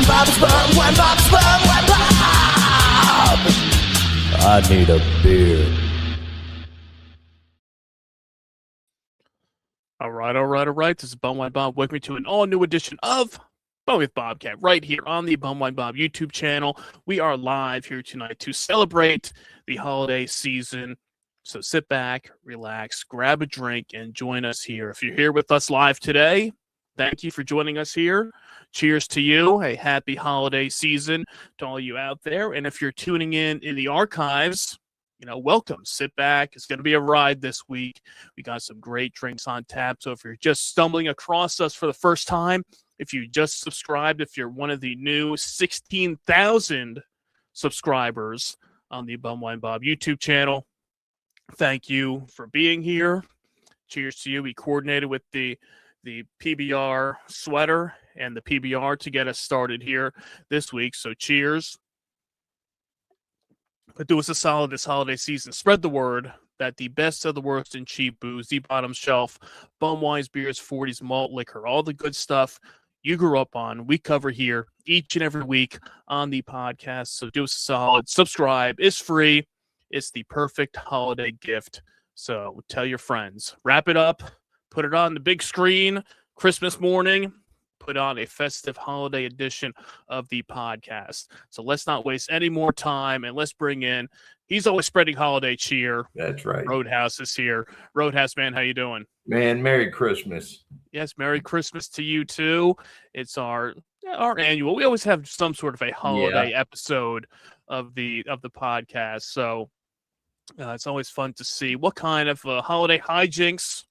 I need a beer. All right. This is Bum Wine Bob. Welcome to an all-new edition of Bum with Bobcat right here on the Bum Wine Bob YouTube channel. We are live here tonight to celebrate the holiday season. So sit back, relax, grab a drink, and join us here. If you're here with us live today, thank you for joining us here. Cheers to you. A happy holiday season to all you out there. And if you're tuning in the archives, welcome. Sit back. It's going to be a ride this week. We got some great drinks on tap. So if you're just stumbling across us for the first time, if you just subscribed, if you're one of the new 16,000 subscribers on the Bum Wine Bob YouTube channel, thank you for being here. Cheers to you. We coordinated with the PBR sweater and the PBR to get us started here this week. So cheers. But do us a solid this holiday season. Spread the word that the best of the worst in cheap booze, the bottom shelf, bum wines, beers, 40s, malt liquor, all the good stuff you grew up on, we cover here each and every week on the podcast. So do us a solid. Subscribe. It's free. It's the perfect holiday gift. So tell your friends. Wrap it up. Put it on the big screen Christmas morning. Put on a festive holiday edition of the podcast. So let's not waste any more time, and let's bring in, he's always spreading holiday cheer. That's right. Roadhouse is here. Roadhouse, man, how you doing? Man, Merry Christmas. Yes, Merry Christmas to you too. It's our annual. We always have some sort of a holiday episode of the podcast. So it's always fun to see what kind of holiday hijinks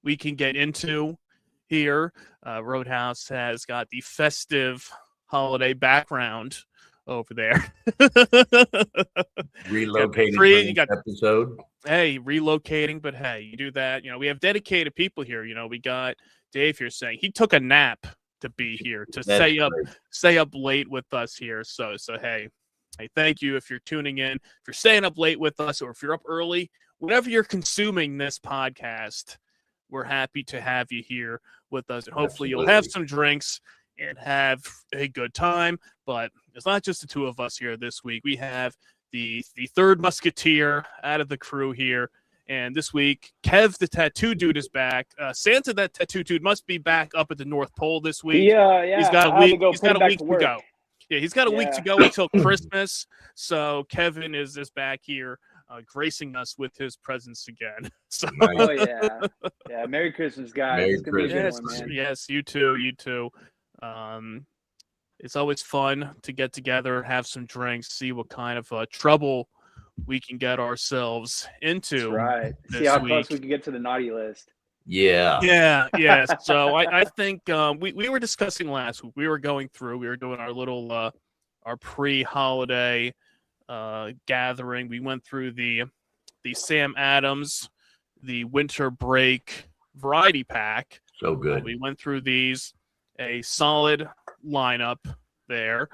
we can get into here. Roadhouse has got the festive holiday background over there. Relocating for this episode. Hey, relocating, but hey, you do that. We have dedicated people here. We got Dave here saying he took a nap to be here, to stay up late with us here. So hey, thank you if you're tuning in, if you're staying up late with us, or if you're up early, whenever you're consuming this podcast, we're happy to have you here with us. And hopefully you'll have some drinks and have a good time. But it's not just the two of us here this week. We have the third musketeer out of the crew here. And this week, Kev, the tattoo dude, is back. Santa, that tattoo dude, must be back up at the North Pole this week. Yeah. He's got a week. He's got a week to go. Yeah, he's got a week to go until Christmas. So Kevin is back here, gracing us with his presence again. So. Oh yeah. Merry Christmas, guys. Merry it's gonna be Christmas. a good one, man. Yes, you too. It's always fun to get together, have some drinks, see what kind of trouble we can get ourselves into. That's right. This See how week. close we can get to the naughty list. Yeah. So I think we were discussing last week. We were going through. We were doing our little our pre-holiday gathering. We went through the Sam Adams, the winter break variety pack. So good. We went through these, a solid lineup there.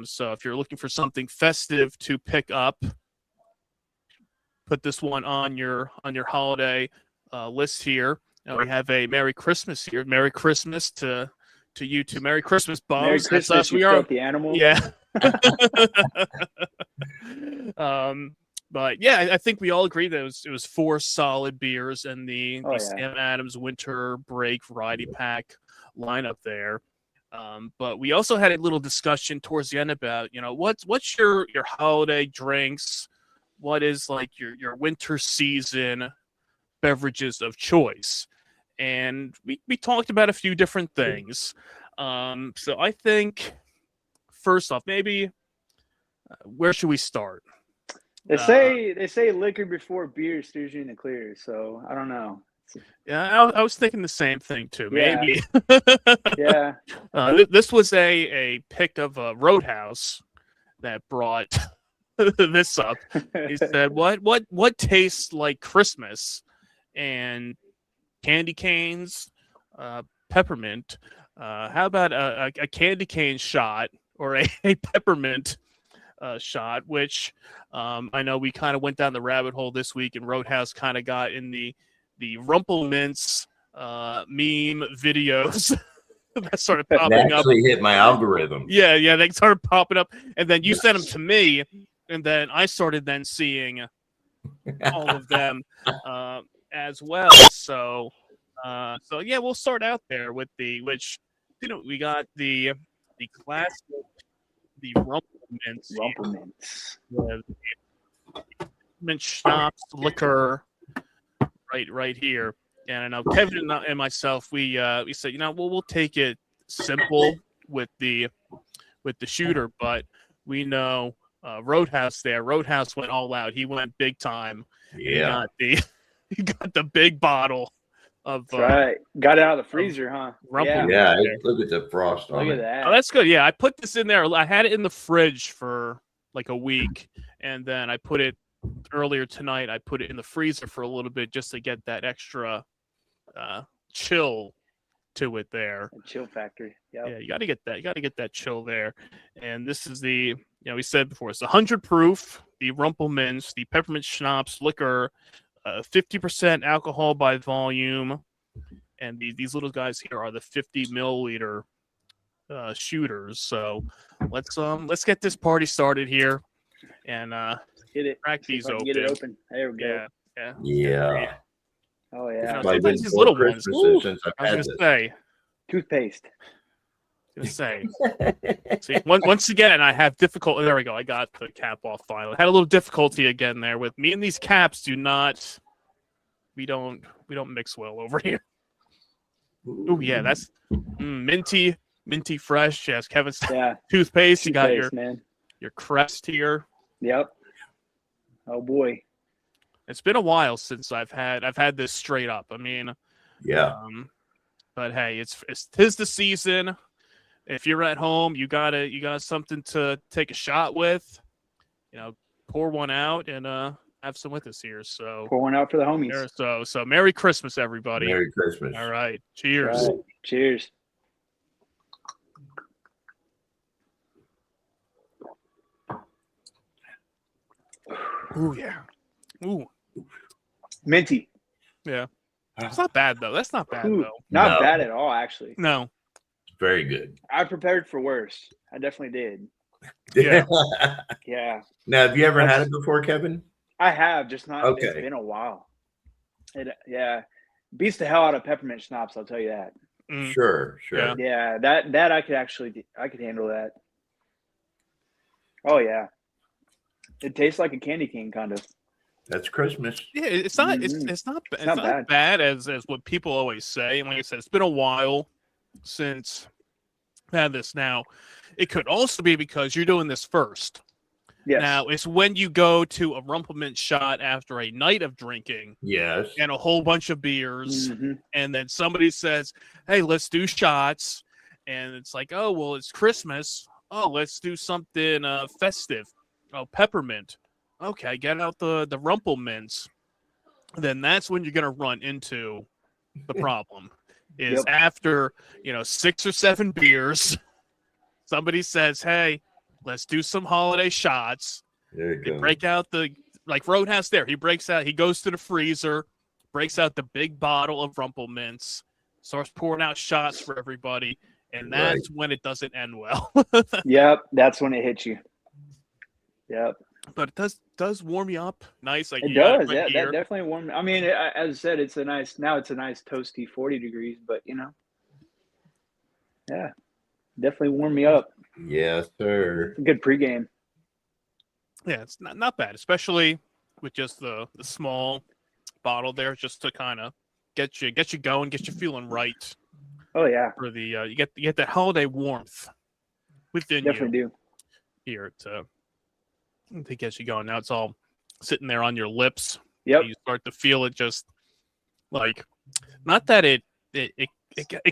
So if you're looking for something festive to pick up, put this one on your holiday list here. We have a Merry Christmas here. Merry Christmas to you too. Merry Christmas, Bums. Merry Christmas, That's us. you We are filthy animal. Yeah. But yeah, I think we all agree that it was 4 solid beers in the Sam Adams Winter Break Variety Pack lineup there. But we also had a little discussion towards the end about, what's your holiday drinks? What is like your winter season beverages of choice? And we talked about a few different things. So I think first off, maybe where should we start? They say liquor before beer steers you in the clear. So I don't know. Yeah, I was thinking the same thing too. Maybe. Yeah. This was a pick of a Roadhouse that brought this up. He said, "What tastes like Christmas?" And candy canes, peppermint. How about a candy cane shot or a peppermint shot? Which I know we kind of went down the rabbit hole this week, and Roadhouse kind of got in the Rumple Minze meme videos that started popping up. Actually hit my algorithm. Yeah, they started popping up, and then you sent them to me, and then I started then seeing all of them as well. So yeah, we'll start out there with we got the classic, the Rumple Minze, the mint schnapps liquor, right here. And I know Kevin and myself, we said, we'll take it simple with the shooter, but we know Roadhouse went all out. He went big time. Yeah, he got the big bottle of right. Got it out of the freezer, huh? Rumple. Yeah. Look at the frost on it. Look at that. Oh, that's good. Yeah, I put this in there. I had it in the fridge for like a week, and then I put it earlier tonight. I put it in the freezer for a little bit just to get that extra chill to it there. A chill factor. Yep. Yeah, you got to get that. You got to get that chill there. And this is the, we said before, it's 100 proof, the Rumple Minze, the peppermint schnapps liquor, 50% alcohol by volume, and these little guys here are the 50 milliliter shooters. So let's get this party started here, and get it. Crack these open. Get it open. There we go. Yeah. Oh yeah. Sometimes these little ones. Since I was gonna say toothpaste. See, once again, I have difficulty. There we go. I got the cap off finally. I had a little difficulty again there with me and these caps. We don't mix well over here. Oh yeah, that's minty fresh. Yes, Kevin's toothpaste. You got your Crest here. Yep. Oh boy. It's been a while since I've had this straight up. I mean, yeah. But hey, tis the season. If you're at home, you got something to take a shot with. Pour one out and have some with us here. So pour one out for the homies. So Merry Christmas, everybody. Merry Christmas. All right. Cheers. Right. Cheers. Ooh yeah. Ooh. Minty. Yeah. It's not bad though. That's not bad though. Not bad at all, actually. No. Very good. I prepared for worse. I definitely did. Yeah. Yeah. Now, have you ever had it before, Kevin? I have, just not. Okay. It's been a while. Beats the hell out of peppermint schnapps. I'll tell you that. Sure. Yeah, that I could handle that. Oh yeah. It tastes like a candy cane, kind of. That's Christmas. Yeah, it's not. It's not bad as what people always say. And like I said, it's been a while since I've had this. Now, it could also be because you're doing this first. Yes. Now, it's when you go to a Rumple Minze shot after a night of drinking. Yes. And a whole bunch of beers, and then somebody says, "Hey, let's do shots," and it's like, "Oh, well, it's Christmas. Oh, let's do something festive. Oh, peppermint. Okay, get out the Rumple Minze." Then that's when you're gonna run into the problem. Is after 6 or 7 beers, somebody says, "Hey, let's do some holiday shots." There you go. Break out like Roadhouse there. He breaks out. He goes to the freezer, breaks out the big bottle of Rumple Minze, starts pouring out shots for everybody, and that's when it doesn't end well. Yep, that's when it hits you. Yep. But it does warm you up nice. Like it does. Yeah, that definitely warm. I mean, as I said, it's a nice toasty 40 degrees, but yeah, definitely warm me up. Yes, sir. It's a good pregame. Yeah, it's not bad, especially with just the small bottle there, just to kind of get you going, get you feeling right. Oh yeah. For the you get that holiday warmth within you. Definitely do. Here to get you going. Now it's all sitting there on your lips. Yep. You start to feel it, just like, not that it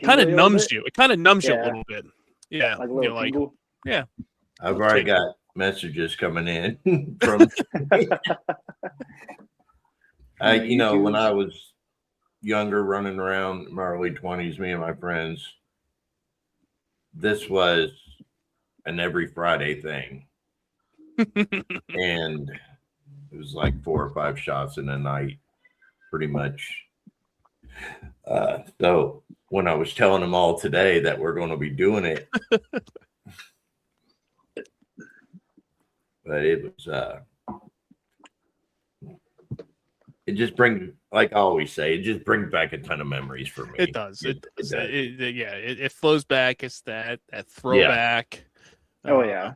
kind of numbs you. It kind of numbs you a little bit. Yeah. Like a little tingle. Yeah. I've already got messages coming in from when I was younger, running around in my early 20s, me and my friends, this was an every Friday thing. And it was like 4 or 5 shots in a night, pretty much. So when I was telling them all today that we're going to be doing it. But it was it just brings, like I always say, it just brings back a ton of memories for me. It does. It does. It flows back. It's that throwback. Oh yeah.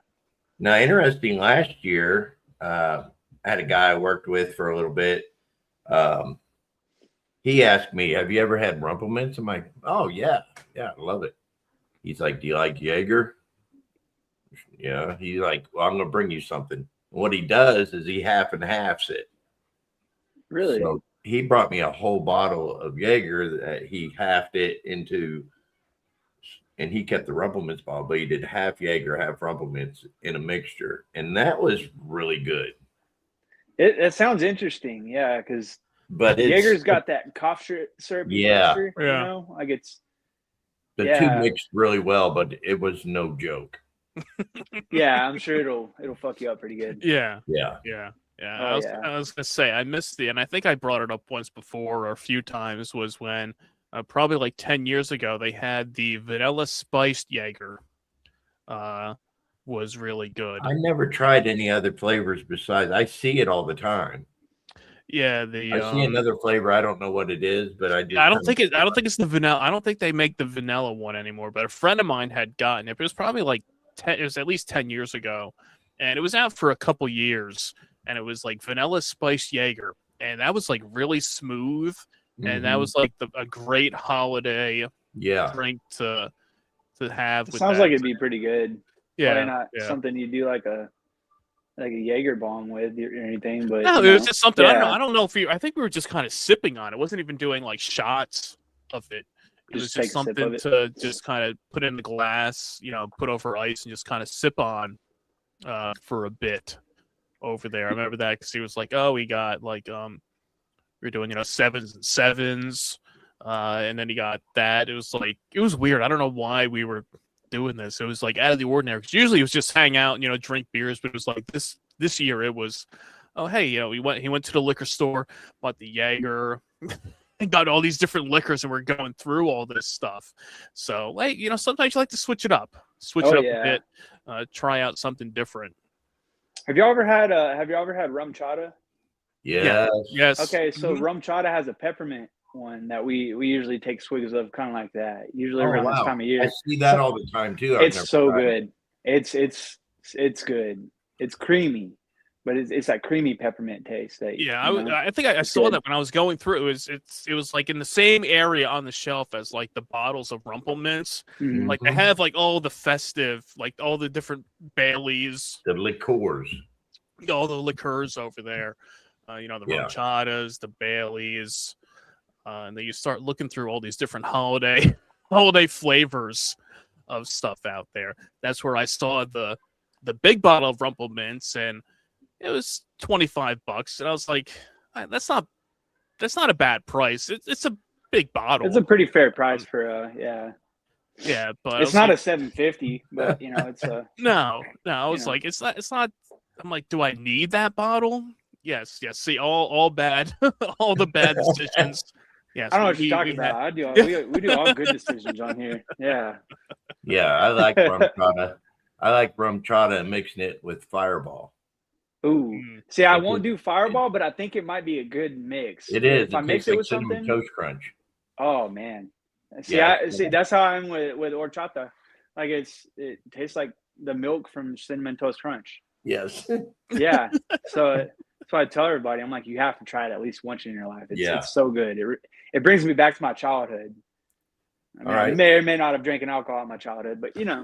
Now, interesting. Last year, I had a guy I worked with for a little bit. He asked me, "Have you ever had Rumple Minze?" I'm like, "Oh yeah, I love it." He's like, "Do you like Jaeger?" Yeah. He's like, "Well, I'm gonna bring you something." What he does is he half and halves it. Really? So he brought me a whole bottle of Jaeger that he halved it into, and he kept the Rumple Minze bottle, but he did half Jaeger, half Rumple Minze in a mixture, and that was really good. It sounds interesting, yeah, because But Jaeger's got that cough syrup texture, Yeah. you know, like it's the yeah. two mixed really well, but it was no joke. Yeah, I'm sure it'll fuck you up pretty good. Yeah. Yeah. Oh, I was gonna say I missed and I think I brought it up once before or a few times, was when probably like 10 years ago they had the vanilla spiced Jaeger. Was really good. I never tried any other flavors besides. I see it all the time. Yeah, I see another flavor. I don't know what it is, but I don't think it's the vanilla. I don't think they make the vanilla one anymore. But a friend of mine had gotten it. It was probably like 10. It was at least 10 years ago, and it was out for a couple years. And it was like vanilla spiced Jaeger, and that was like really smooth, and that was like a great holiday drink to have. It sounds like it'd be pretty good. Yeah, probably not something you do like a Jaeger bomb with or anything, but no, it was just something. I don't know if I think we were just kind of sipping on it. It wasn't even doing like shots of it. It was just something to just kind of put in the glass, put over ice and just kind of sip on for a bit over there. I remember that because he was like, "Oh, we got like we were doing 7s and 7s," and then he got that. It was weird. I don't know why we were doing this. It was like out of the ordinary. Because usually it was just hang out, drink beers. But it was like this year it was, oh hey, he went to the liquor store, bought the Jaeger, and got all these different liquors, and we're going through all this stuff. So hey, sometimes you like to switch it up a bit, try out something different. Have you ever had rum chata? Yes. Okay, so rum chata has a peppermint one that we usually take swigs of, kind of like that. Usually around this time of year. I see that all the time too. It's so good. It's good. It's creamy, but it's that creamy peppermint taste. That I think I saw that when I was going through. It was like in the same area on the shelf as like the bottles of Rumple Minze. Mm-hmm. Like they have like all the festive, like all the different Baileys, the liqueurs, all the liqueurs over there. The rum chatas, the Baileys. And then you start looking through all these different holiday flavors of stuff out there. That's where I saw the big bottle of Rumple Minze, and it was $25. And I was like, that's not a bad price. It's a big bottle. It's a pretty fair price for Yeah, but it's not a $7.50, but it's a no. I was like, it's not. I'm like, do I need that bottle? Yes. See, all bad, all the bad decisions. Yes, I don't know what you're talking about. We do all good decisions on here. Yeah. Yeah, I like rum chata. I like rum chata and mixing it with Fireball. Ooh. See, I won't do Fireball, but I think it might be a good mix. It is. If I mix it with something. Toast Crunch. Oh man. See, that's how I'm with horchata. Like it tastes like the milk from Cinnamon Toast Crunch. Yes. Yeah. So I tell everybody, I'm like, you have to try it at least once in your life. It's so good. It brings me back to my childhood. I mean, I may or may not have drank alcohol in my childhood, but depends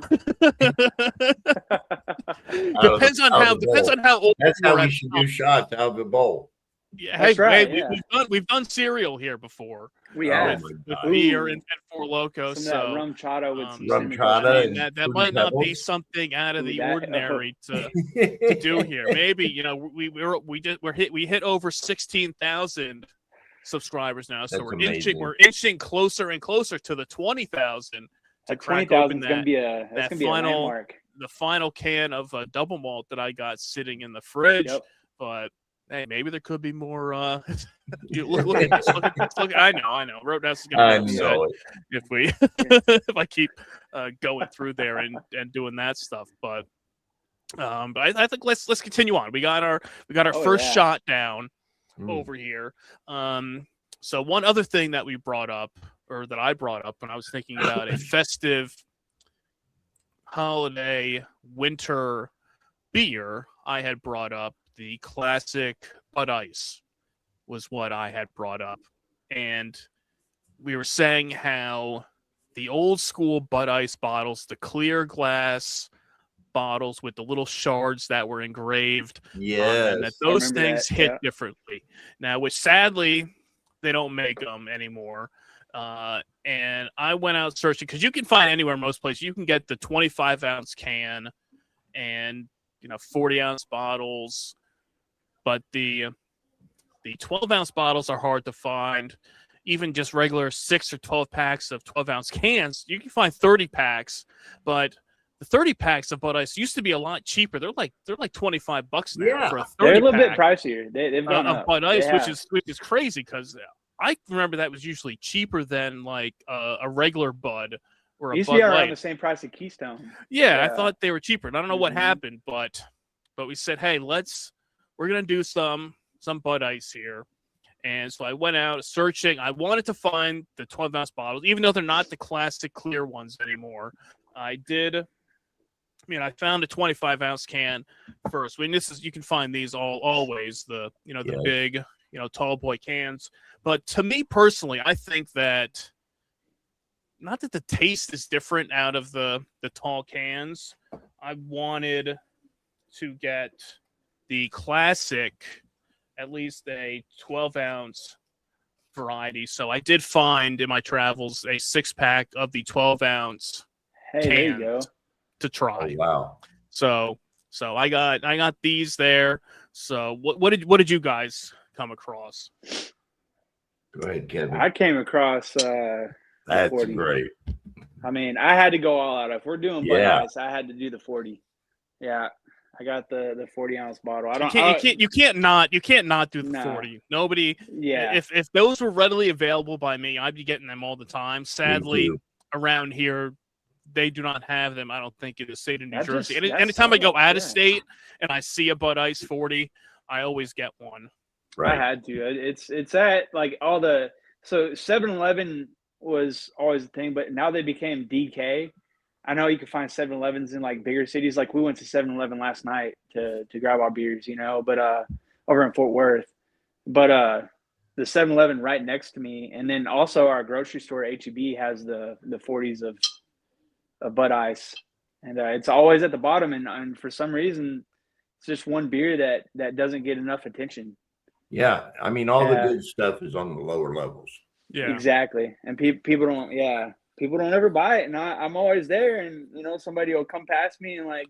on how old. That's how we should do shots out of the bowl. Yeah, that's right. We've done cereal here before. We have with beer and Four Locos. So rum chata with some rum chata. And that might not be something out of the ordinary to do here. Maybe we hit over 16,000 subscribers now, so we're inching closer and closer to the 20,000. That 20,000 is going to be a landmark. The final can of double malt that I got sitting in the fridge, but Hey, maybe there could be more. Look at this. Look at this. I know. Roadhouse is gonna be upset if we if I keep going through there and doing that stuff. But I think let's continue on. We got our first shot down over here. So one other thing that we brought up, or that I brought up when I was thinking about a festive holiday winter beer, I had brought up the classic Bud Ice was what I had brought up. And we were saying how the old school Bud Ice bottles, the clear glass bottles with the little shards that were engraved, and that those things hit differently. Now, which sadly, they don't make them anymore. And I went out searching, because you can find anywhere, most places, you can get the 25-ounce can and 40-ounce bottles, but the 12-ounce bottles are hard to find. Even just regular 6 or 12 packs of 12-ounce cans, you can find 30 packs, but the 30 packs of Bud Ice used to be a lot cheaper. They're like $25 now for a 30 They're a little bit pricier. They've gone up. Bud Ice, which is crazy, because I remember that was usually cheaper than like a regular Bud or a used Bud to be around Light. the same price as Keystone. Yeah, I thought they were cheaper. And I don't know what happened, but we said, hey, we're gonna do some Bud Ice here. And so I went out searching. I wanted to find the 12-ounce bottles, even though they're not the classic clear ones anymore. I found a 25-ounce can first. I mean, you can find these always, the big, tall boy cans. But to me personally, I think that, not that the taste is different out of the tall cans, I wanted to get the classic, at least a 12-ounce variety. So I did find in my travels a 6-pack of the 12-ounce cans. There you go. To try. Oh, wow. So I got these there. So what did you guys come across? Go ahead, Kevin. I came across that's 40. great. I mean, I had to go all out. If we're doing Bud Ice, I had to do the 40. Yeah, I got the 40-ounce bottle. You can't not do the 40. Nobody. Yeah. If those were readily available by me, I'd be getting them all the time. Sadly, around here, they do not have them, I don't think, in the state of New Jersey. Anytime I go out of state and I see a Bud Ice 40, I always get one. Right. I had to. It's at like all the – so 7-Eleven was always a thing, but now they became DK. I know you can find 7-Elevens in like bigger cities. Like we went to 7-Eleven last night to grab our beers, but over in Fort Worth. But the 7-Eleven right next to me, and then also our grocery store, H-E-B, has the 40s of Bud Ice, and it's always at the bottom, and for some reason it's just one beer that doesn't get enough attention. Yeah, I mean, all the good stuff is on the lower levels. Yeah, exactly. And people don't ever buy it, and I'm always there, and somebody will come past me and like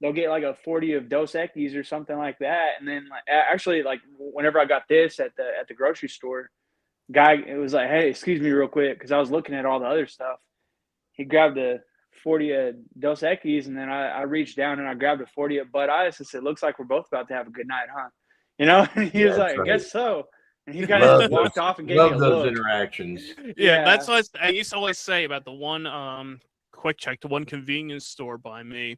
they'll get like a 40 of Dos Equis or something like that, and then actually whenever I got this at the grocery store, it was like, hey, excuse me real quick, because I was looking at all the other stuff. He grabbed a 40 of Dos Equis, and then I reached down and I grabbed a 40 of Bud Ice and said, looks like we're both about to have a good night, huh? And he was like, I guess so. And he kind of walked off and gave me a look. Love those interactions. Yeah, that's what I used to always say about the one Quick Check, the one convenience store by me.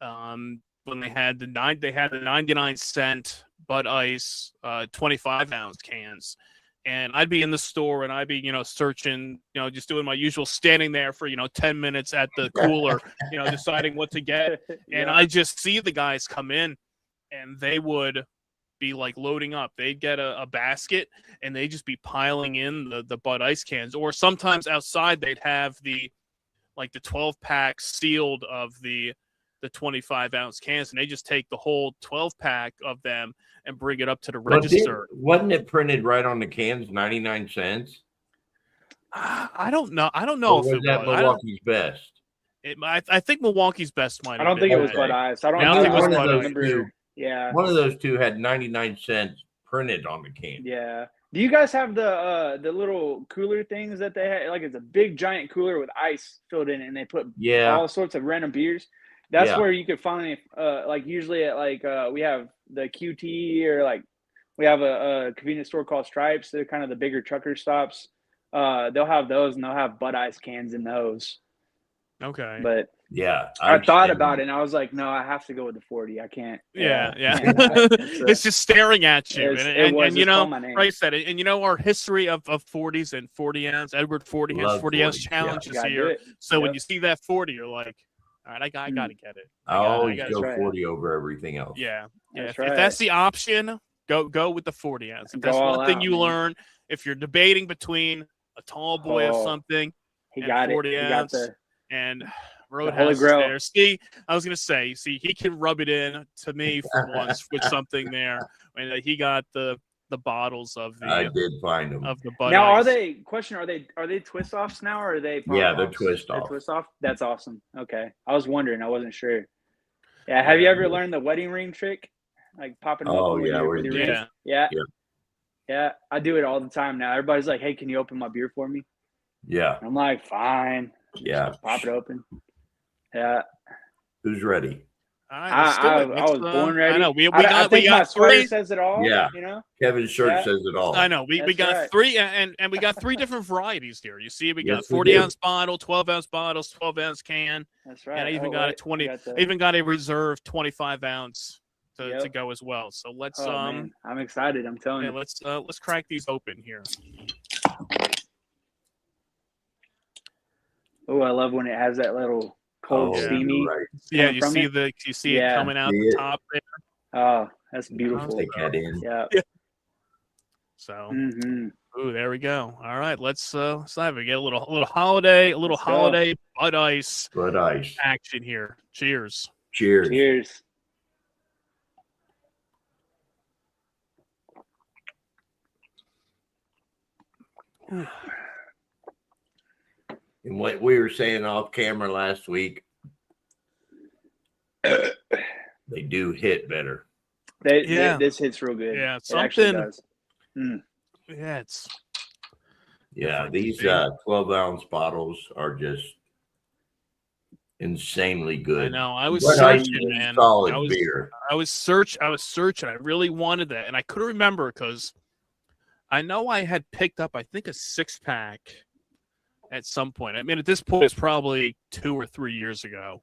When they had the 99-cent Bud Ice 25-ounce cans. And I'd be in the store and I'd be, searching, just doing my usual standing there for, 10 minutes at the cooler, deciding what to get. And I just see the guys come in and they would be like loading up. They'd get a basket and they'd just be piling in the Bud Ice cans. Or sometimes outside they'd have the 12-pack sealed of the 25-ounce cans, and they just take the whole 12-pack of them and bring it up to the register. Wasn't it printed right on the cans, 99 cents? I don't know. I don't know if it was Milwaukee's Best. I think Milwaukee's Best might have been. I don't think it was Bud Ice. I don't think it was Bud Ice. Yeah. One of those two had 99 cents printed on the can. Yeah. Do you guys have the little cooler things that they had? Like it's a big giant cooler with ice filled in it, and they put all sorts of random beers. That's Yeah. where you could find like usually at like we have the QT or like we have a convenience store called Stripes. They're kind of the bigger trucker stops. They'll have those and they'll have Bud Ice cans in those. Okay. But Yeah. I thought about it and I was like, no, I have to go with the 40. I can't. Yeah. Can't not. It's just staring at you. And you know, my name. like I said, and you know, our history of 40s and 40 ounce, Edward 40 has Love 40 ounce 40s, challenge You this gotta do year. it. So when Yep. you see that 40, you're like, all right, I got to get it. I always gotta- go right. 40 over everything else. Yeah. Yeah. That's If that's the option, go with the 40 ounce. If Go that's all one thing out, you man. learn, if you're debating between a tall boy or Oh, something He and got 40 it. He got ounce the and Holy Roadhouse is Grail. there. See, I was gonna say, he can rub it in to me for once with something there. And he got the bottles of I the did find them. Bud now Ice. are they twist offs now or are they pop Yeah, they're offs? twist They're off. twist off? That's awesome. Okay. I was wondering, I wasn't sure. Yeah, have you ever learned the wedding ring trick? Like popping them Oh, open yeah, with your rings? yeah. Yeah. Yeah. Yeah. I do it all the time now. Everybody's like, hey, can you open my beer for me? Yeah. I'm like, fine. Yeah. Pop it open. Yeah. Who's ready? All right, let's do it. I was born ready. I know we I got think my sweater three. says it all. Yeah. You know? Kevin's shirt Yeah. says it all. I know we That's got right. three and we got three different varieties here. You see, we got Yes, we 40 do. ounce bottle, 12 ounce bottles, 12 ounce can, That's right. and I even Oh, got a wait, 20. got the- I even got a reserve 25 ounce to Yep. go as well. So let's Oh, man. I'm excited. I'm telling yeah, you. let's crack these open here. Oh, I love when it has that little cold, Oh, steamy. you're right. Yeah, coming you from see it? you see Yeah. it coming out See the it. top there. Oh, that's beautiful. Take that in. Yeah. So Mm-hmm. ooh, there we go. All right, let's have it. Get a little holiday, Let's go. holiday Bud Ice Bud Ice. action here. Cheers. Cheers. Cheers. And what we were saying off camera last week, they do hit better. Yeah. This hits real good. Yeah, It actually something- does. Mm. Yeah, it's Yeah, Different these thing. 12-ounce bottles are just insanely good. I know. I was Bud Ice searching, is man. solid I was beer. I was searching. I really wanted that, and I couldn't remember because I know I had picked up, I think, a 6-pack at some point. I mean, at this point, it's probably 2 or 3 years ago.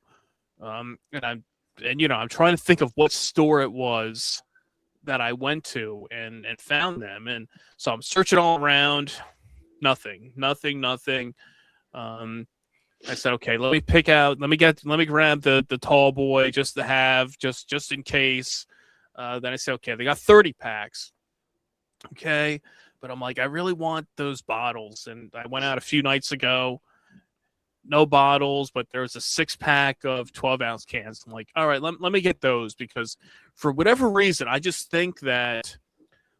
And I'm trying to think of what store it was that I went to and found them, and so I'm searching all around. Nothing. I said, okay, let me grab the tall boy just to have, just in case. Then I said, okay, they got 30 packs. Okay. But I'm like, I really want those bottles. And I went out a few nights ago, no bottles, but there was a 6-pack of 12-ounce cans. I'm like, all right, let me get those because for whatever reason, I just think that,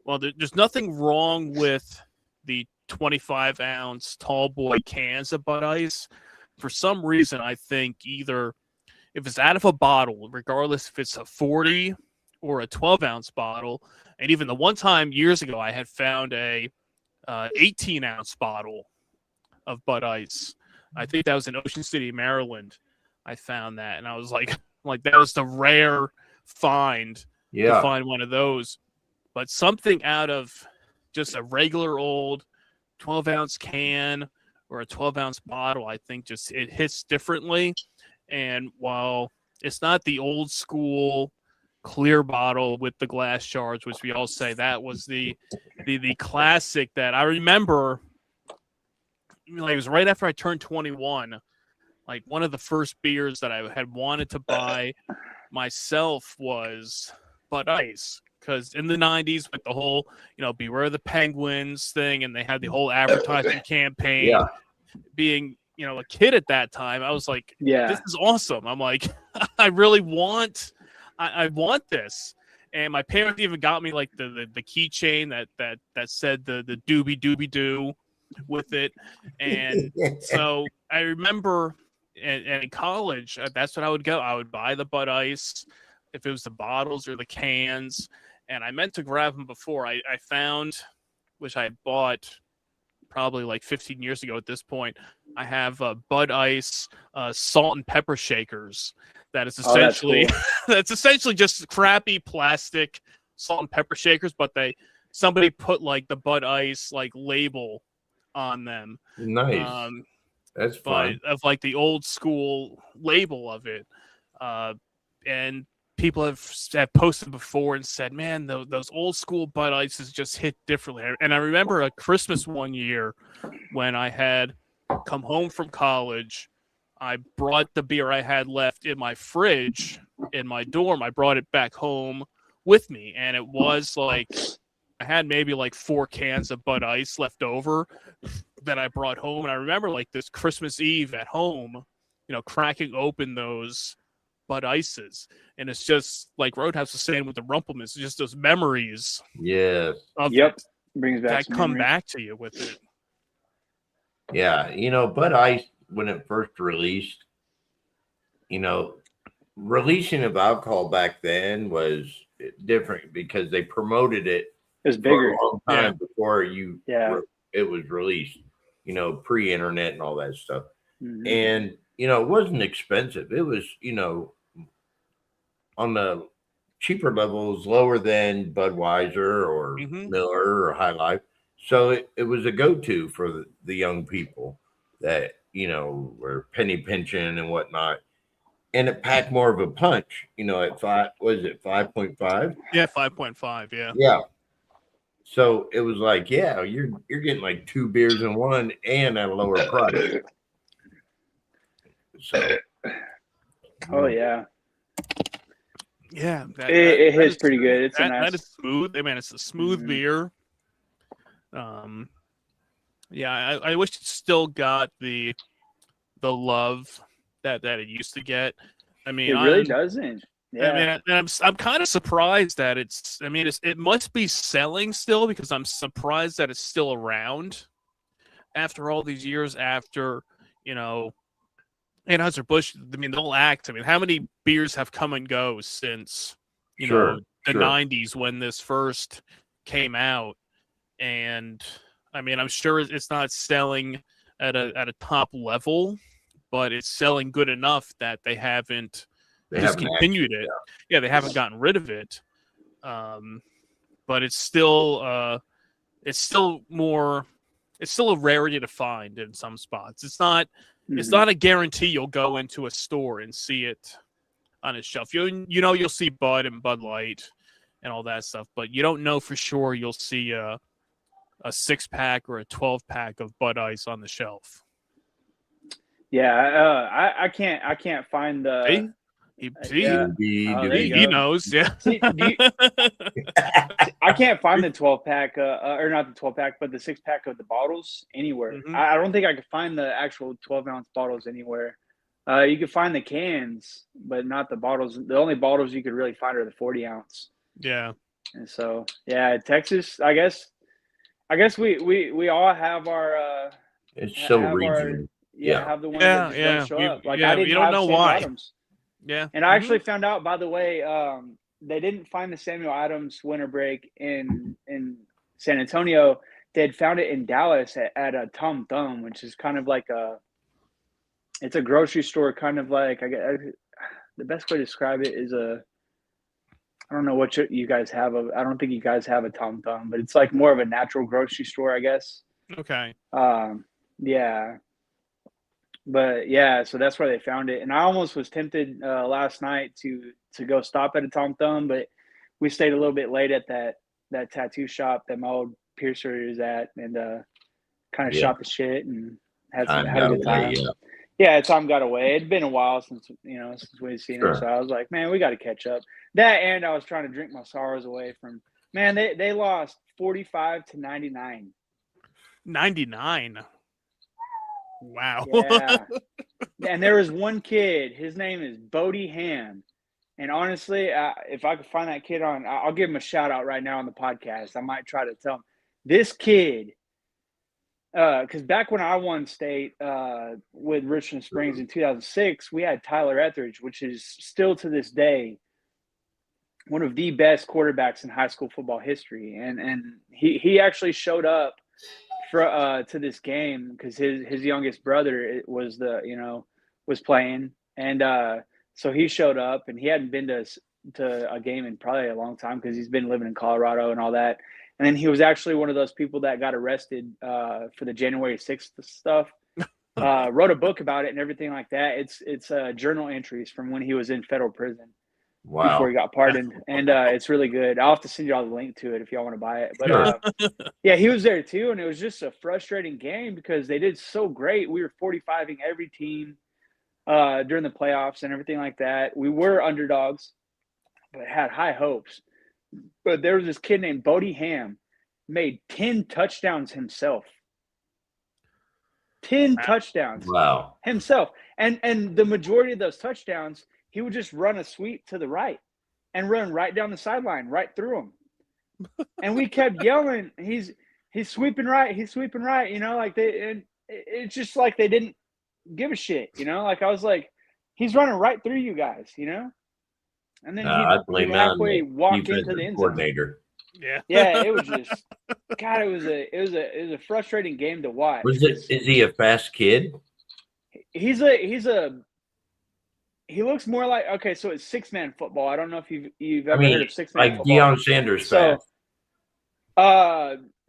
well, there's nothing wrong with the 25-ounce tall boy cans of Bud Ice. For some reason, I think either if it's out of a bottle, regardless if it's a 40 or a 12-ounce bottle, and even the one time years ago, I had found a 18-ounce bottle of Bud Ice. I think that was in Ocean City, Maryland. I found that, and I was like that was the rare find to Yeah. find one of those. But something out of just a regular old 12-ounce can or a 12-ounce bottle, I think just it hits differently. And while it's not the old school clear bottle with the glass shards, which we all say that was the classic that I remember, like it was right after I turned 21, like one of the first beers that I had wanted to buy myself was Bud Ice. Because in the 90s, with the whole, Beware the Penguins thing, and they had the whole advertising campaign, Yeah. being, a kid at that time, I was like, Yeah. this is awesome. I'm like, I really want, I want this. And my parents even got me like the keychain that said the doobie doobie doo with it. And so I remember in college, that's what I would go. I would buy the Bud Ice, if it was the bottles or the cans. And I meant to grab them before. I found, which I had bought probably like 15 years ago at this point. I have Bud Ice salt and pepper shakers. That is essentially cool. that's essentially just crappy plastic salt and pepper shakers, but somebody put like the Bud Ice like label on them. Nice. That's But fun. of like the old school label of it. And people have posted before and said, man, those old school Bud Ices just hit differently. And I remember a Christmas one year when I had come home from college. I brought the beer I had left in my fridge in my dorm. I brought it back home with me. And it was like, I had maybe like 4 cans of Bud Ice left over that I brought home. And I remember like this Christmas Eve at home, cracking open those Bud Ices. And it's just like Roadhouse was saying with the Rumple Minze, just those memories. Yes. Of Yep. it Brings back that come memories. back to you with it. Yeah. Bud Ice, when it first released, releasing of alcohol back then was different because they promoted it. It was for bigger. a long time before it was released, pre-internet and all that stuff. Mm-hmm. And, it wasn't expensive. It was, on the cheaper levels, lower than Budweiser or Miller or High Life. So it was a go-to for the young people that, were penny pinching and whatnot. And it packed more of a punch, at 5.5? Yeah, 5.5, yeah. Yeah. So it was like, yeah, you're getting like 2 beers in one and at a lower price. So, oh yeah, yeah, it hits pretty good. It's that is smooth. I mean, it's a smooth beer. Yeah, I wish it still got the love that it used to get. I mean, it really doesn't. Yeah. I mean, I'm kind of surprised that it must be selling still, because I'm surprised that it's still around after all these years. After Anheuser-Busch, I mean, they'll act. I mean, how many beers have come and go since the 90s when this first came out? And I mean, I'm sure it's not selling at a top level, but it's selling good enough that they haven't discontinued it. Yeah, they haven't gotten rid of it. But it's still a rarity to find in some spots. It's not a guarantee you'll go into a store and see it on a shelf. You'll see Bud and Bud Light and all that stuff, but you don't know for sure you'll see a 6-pack or a 12-pack of Bud Ice on the shelf. Yeah, I can't find the. He knows. Yeah. See, I can't find the 12-pack, or not the 12-pack, but the 6-pack of the bottles anywhere. Mm-hmm. I don't think I could find the actual 12-ounce bottles anywhere. You could find the cans, but not the bottles. The only bottles you could really find are the 40-ounce. Yeah. And so, yeah, Texas. I guess we all have our. It's so regional. Have the ones that just don't show up. Like I didn't you don't have know Samuel why. Adams. Yeah. And I actually found out, by the way, they didn't find the Samuel Adams winter break in San Antonio. They had found it in Dallas at a Tom Thumb, which is kind of like it's a grocery store, kind of like the best way to describe it is I don't know what you guys have. I don't think you guys have a Tom Thumb, but it's like more of a natural grocery store, I guess. Okay. Yeah. But yeah, so that's where they found it. And I almost was tempted last night to go stop at a Tom Thumb, but we stayed a little bit late at that tattoo shop that my old piercer is at, and kind of shot the shit and had a good time. Time got away. It'd been a while since we'd seen him, so I was like, man, we got to catch up. That, and I was trying to drink my sorrows away from. Man, they lost 45-99. 99. Wow. Yeah. And there was one kid. His name is Bodie Ham. And honestly, if I could find that kid I'll give him a shout out right now on the podcast. I might try to tell him. This kid, because back when I won state with Richland Springs in 2006, we had Tyler Etheridge, which is still to this day one of the best quarterbacks in high school football history. And he actually showed up to this game because his youngest brother was was playing, and so he showed up, and he hadn't been to a game in probably a long time because he's been living in Colorado and all that. And then he was actually one of those people that got arrested for the January 6th stuff. Wrote a book about it and everything like that. It's journal entries from when he was in federal prison before he got pardoned, and it's really good. I'll have to send you all the link to it if y'all want to buy it. But yeah, he was there too, and it was just a frustrating game because they did so great. We were 45ing every team during the playoffs and everything like that. We were underdogs, but had high hopes. But there was this kid named Bodie Ham, made 10 touchdowns himself. 10 touchdowns. Wow. Himself. And the majority of those touchdowns, he would just run a sweep to the right and run right down the sideline, right through him. And we kept yelling, he's sweeping right, like it's just like they didn't give a shit, like I was like, he's running right through you guys, And then he'd halfway walk into the end zone. Coordinator. Yeah, it was just God. It was a frustrating game to watch. Is he a fast kid? He looks more like so it's 6-man football. I don't know if you've ever heard of 6-man football. Deion Sanders fast.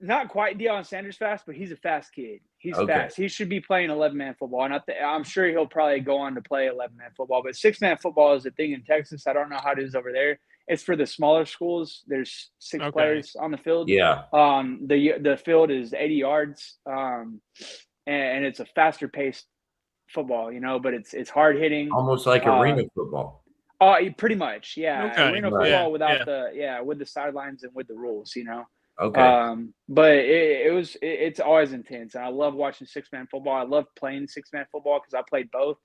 Not quite Deion Sanders fast, but he's a fast kid. He's fast. He should be playing 11-man football, and I'm sure he'll probably go on to play 11-man football. But 6-man football is a thing in Texas. I don't know how it is over there. It's for the smaller schools. There's 6 players on the field. Yeah. The field is 80 yards, and it's a faster paced football, but it's hard hitting. Almost like arena football. Oh, pretty much, yeah. Okay. Arena football without with the sidelines and with the rules, Okay. But it's always intense. And I love watching 6-man football. I love playing 6-man football because I played both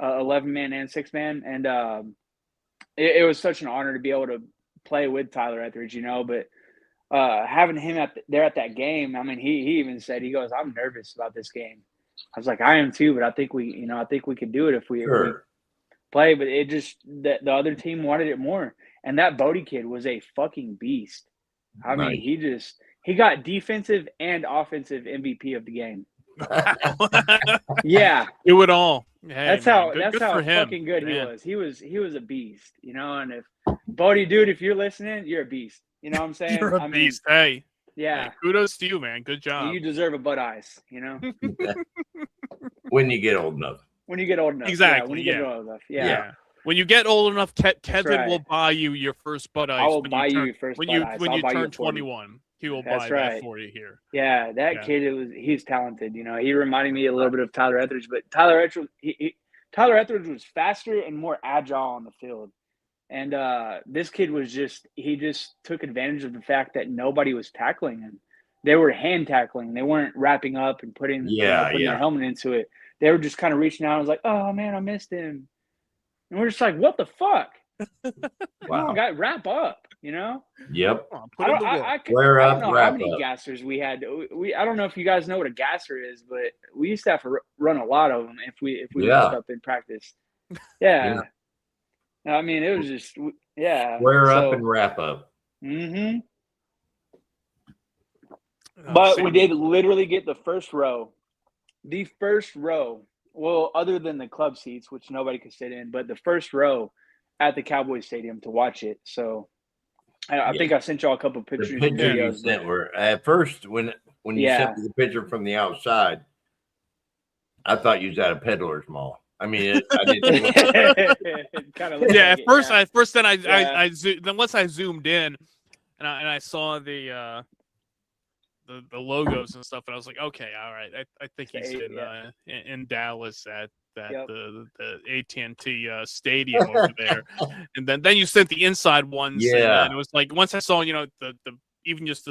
11-man and 6-man, and it was such an honor to be able to play with Tyler Etheridge, But having him there at that game, I mean, he even said, he goes, "I'm nervous about this game." I was like, "I am too, but I think we could do it if we play." But it just the other team wanted it more, and that Bodie kid was a fucking beast. I mean, he got defensive and offensive MVP of the game. Yeah, do it all. Hey, that's how fucking good he was. He was a beast, And if Bodie, dude, if you're listening, you're a beast. You know what I'm saying? You're a beast. Hey, yeah. Hey, kudos to you, man. Good job. You deserve a butt ice. When you get old enough. When you get old enough. Exactly. Yeah, when you get old enough. Yeah. When you get old enough, Kevin will buy you your first Bud Ice. I will buy you your first Bud Ice. When you turn 21, he will buy that for you here. Yeah, that kid he's talented. He reminded me a little bit of Tyler Etheridge, but Tyler Etheridge was faster and more agile on the field. And this kid he just took advantage of the fact that nobody was tackling him. They were hand tackling. They weren't wrapping up and putting their helmet into it. They were just kind of reaching out and was like, "Oh man, I missed him." And we're just like, "What the fuck?" Wow. Come on, wrap up, Yep. I don't know how many gassers we had. I don't know if you guys know what a gasser is, but we used to have to run a lot of them if we messed up in practice. Yeah. I mean, it was just Square up and wrap up. Mm-hmm. But we did literally get the first row. The first row. Well, other than the club seats, which nobody could sit in, but the first row at the Cowboys Stadium to watch it. So I think I sent y'all a couple of pictures. The pictures you sent were at first when you sent me the picture from the outside, I thought you was at a peddler's mall. I mean, I didn't. At first, then then once I zoomed in, and I saw the logos and stuff, and I was like, okay, all right, I think he's in Dallas at the AT&T stadium over there. And then you sent the inside ones, and it was like once I saw the even just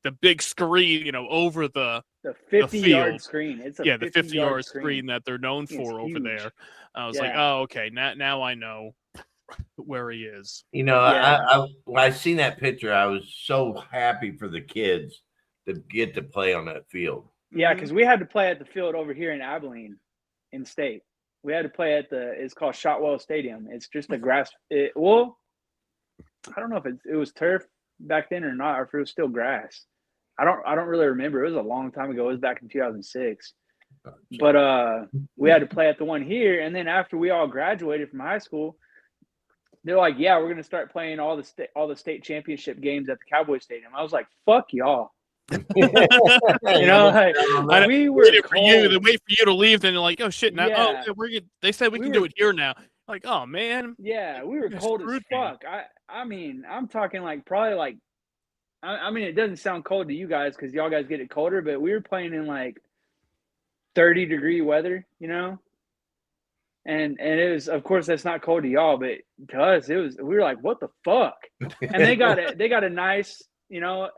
the big screen over the 50-yard screen. It's the 50-yard screen that they're known for over there. I was like, oh, okay, now I know where he is. When I seen that picture, I was so happy for the kids to get to play on that field. Yeah, because we had to play at the field over here in Abilene, in state. We had to play at it's called Shotwell Stadium. It's just a grass. I don't know if it was turf back then or not, or if it was still grass. I don't really remember. It was a long time ago. It was back in 2006. But we had to play at the one here, and then after we all graduated from high school, they're like, "Yeah, we're gonna start playing all the state championship games at the Cowboy Stadium." I was like, "Fuck y'all." You know, like, we were for you. They wait for you to leave, then they're like, "Oh shit!" Now, Yeah. they said we can do it here now. Like, oh man. Yeah, we were You cold as screwed me. fuck. I mean, I'm talking like probably like, I mean, it doesn't sound cold to you guys because y'all guys get it colder, but we were playing in like 30-degree weather, you know, and it was, of course, that's not cold to y'all, but to us, it was. We were like, what the fuck? And they got a nice, you know,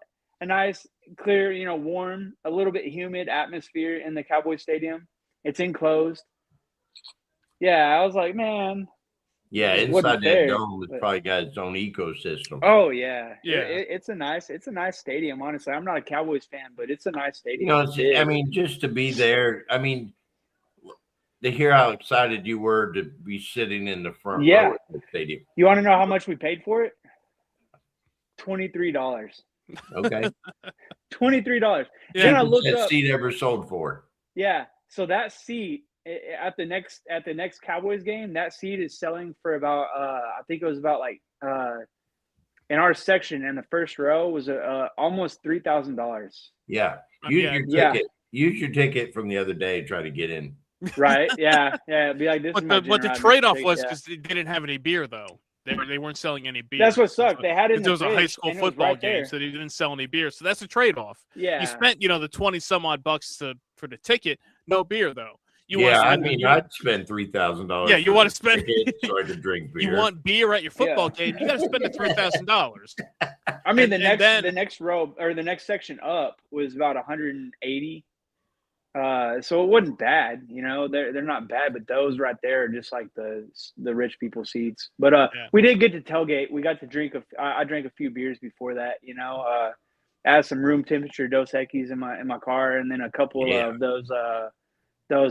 a nice clear, you know, warm, a little bit humid atmosphere in the Cowboy Stadium. It's enclosed. Yeah, I was like, man. Yeah, It inside wasn't that fair, dome, it's but- probably got its own ecosystem. Oh yeah, Yeah. It's a nice stadium. Honestly, I'm not a Cowboys fan, but it's a nice stadium. You know, it's, I mean, just to be there. I mean, to hear how excited you were to be sitting in the front Yeah. row at the stadium. You want to know how much we paid for it? $23. Okay, $23. Yeah. Then I looked that up. seat ever sold for? Yeah, so that seat at the next Cowboys game, that seat is selling for about I think it was about like in our section in the first row was almost $3,000. Yeah, Yeah. Use your ticket from the other day. Try to get in. Right? Yeah, yeah. It'd be like this. But is my the general trade-off admission was ticket, because they didn't have any beer though. They weren't selling any beer. That's what sucked. They had it in There the was a high fridge, school and it was football right game, there. so they didn't sell any beer. So that's a trade-off. Yeah. You spent, you know, the 20 some odd bucks for the ticket, no beer though. You Yeah, I want mean, I'd spend $3,000. Yeah, you want to spend so I could drink beer. you want beer at your football Yeah. game, you got to spend the $3,000. I mean, and then- the next row or the next section up was about 180. So it wasn't bad, you know. They're not bad, but those right there are just like the rich people seats. But Yeah. we did get to tailgate. We got to drink I drank a few beers before that, you know. I had some room temperature Dos Equis in my car, and then a couple Yeah. of those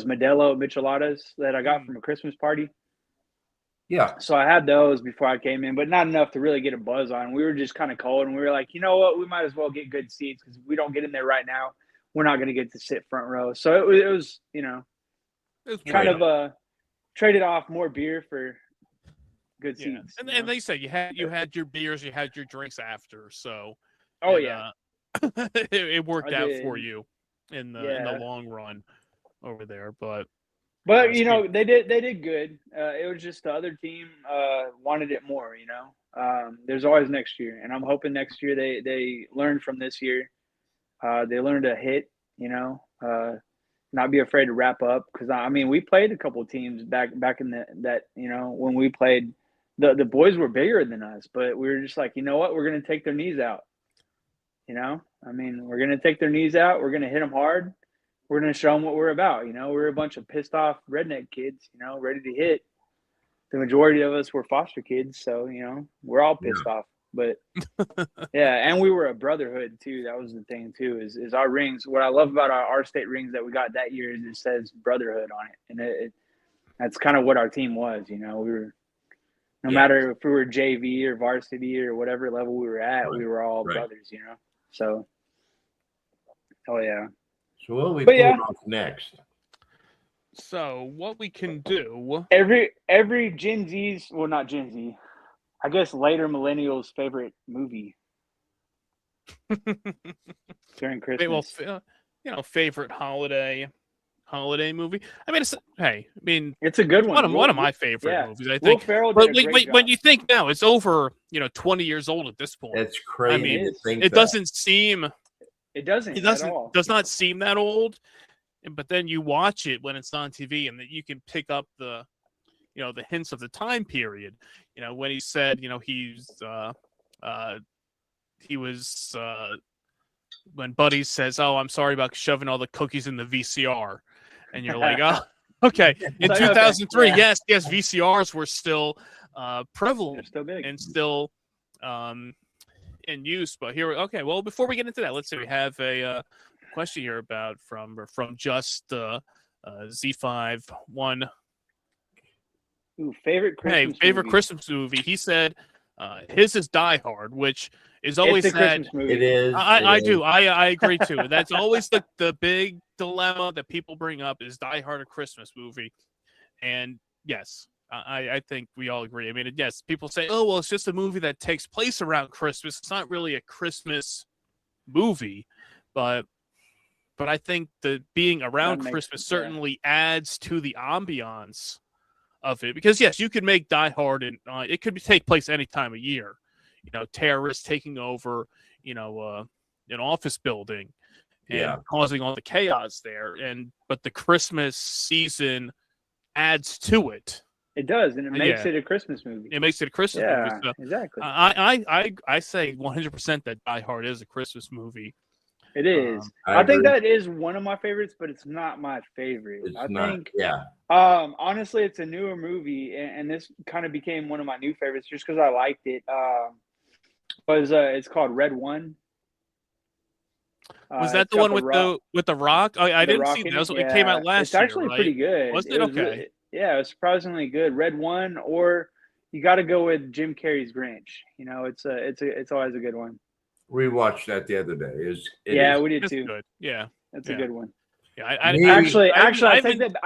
Modelo Micheladas that I got from a Christmas party. Yeah, So I had those before I came in, but not enough to really get a buzz on. We were just kind of cold, and we were like, you know what, we might as well get good seats because we don't get in there right now, we're not going to get to sit front row. So it was, you know, It was kind trade-off. of traded off more beer for good Yeah. seats. And you know? they said you had your beers, you had your drinks after, so Oh it, yeah, it worked I out did. for you in the Yeah. long run over there. But but you know they did good. It was just the other team wanted it more. You know, there's always next year, and I'm hoping next year they learn from this year. They learn to hit. You know, not be afraid to wrap up because I mean we played a couple of teams back in that you know when we played. The boys were bigger than us, but we were just like, you know what, we're gonna take their knees out. You know, I mean, we're gonna take their knees out. We're gonna hit them hard. We're gonna show them what we're about. You know, we're a bunch of pissed off redneck kids. You know, ready to hit. The majority of us were foster kids, so you know we're all pissed off. But yeah, and we were a brotherhood too. That was the thing too. Is our rings? What I love about our state rings that we got that year is it says brotherhood on it, and that's kind of what our team was. You know, we were. No matter if we were JV or varsity or whatever level we were at, we were all brothers, you know. So, oh yeah. So what are we But pulling yeah. off next? so what we can do? Every Gen Z's, well, not Gen Z, I guess later millennials' favorite movie during Christmas. Well, you know, favorite holiday movie. I mean, It's a good one. One of my favorite yeah. movies, I Will think. Ferrell But did a great when job. you think now, it's over, 20 years old at this point. That's crazy. I mean, to think it that. doesn't seem It doesn't it at all. does not seem that old, but then you watch it when it's on TV, and that you can pick up the hints of the time period. When he said, he was when Buddy says, "Oh, I'm sorry about shoving all the cookies in the VCR," and you're like, "Oh, okay." In Like, okay, 2003, yeah. yes, VCRs were still They're prevalent still big. and still in use. But here, okay. Well, before we get into that, let's say we have a question here from just Z51. Ooh, favorite Christmas Favorite movie. Christmas movie. He said His is Die Hard, which is always It's a that. Christmas movie. It is. I do. I agree too. That's always the big dilemma that people bring up is Die Hard a Christmas movie? And yes, I think we all agree. I mean, yes, people say, oh, well, it's just a movie that takes place around Christmas. It's not really a Christmas movie, but I think the being around Christmas certainly adds to the ambiance of it. Because yes, you could make Die Hard and it could take place any time of year. You know, terrorists taking over, you know, an office building and causing all the chaos there. But the Christmas season adds to it. It does, and it makes it a Christmas movie. It makes it a Christmas movie. So exactly. I say 100% that Die Hard is a Christmas movie. It is. I think that is one of my favorites, but it's not my favorite. I think, honestly, it's a newer movie, and this kind of became one of my new favorites just because I liked it. It's called Red One. Was that the one with the Rock? I didn't see that. It came out last year. It's actually pretty good. Was it okay? Yeah, it was surprisingly good. Red One, or you got to go with Jim Carrey's Grinch. You know, it's always a good one. We watched that the other day. We did too. Good. Yeah, that's a good one. Yeah, I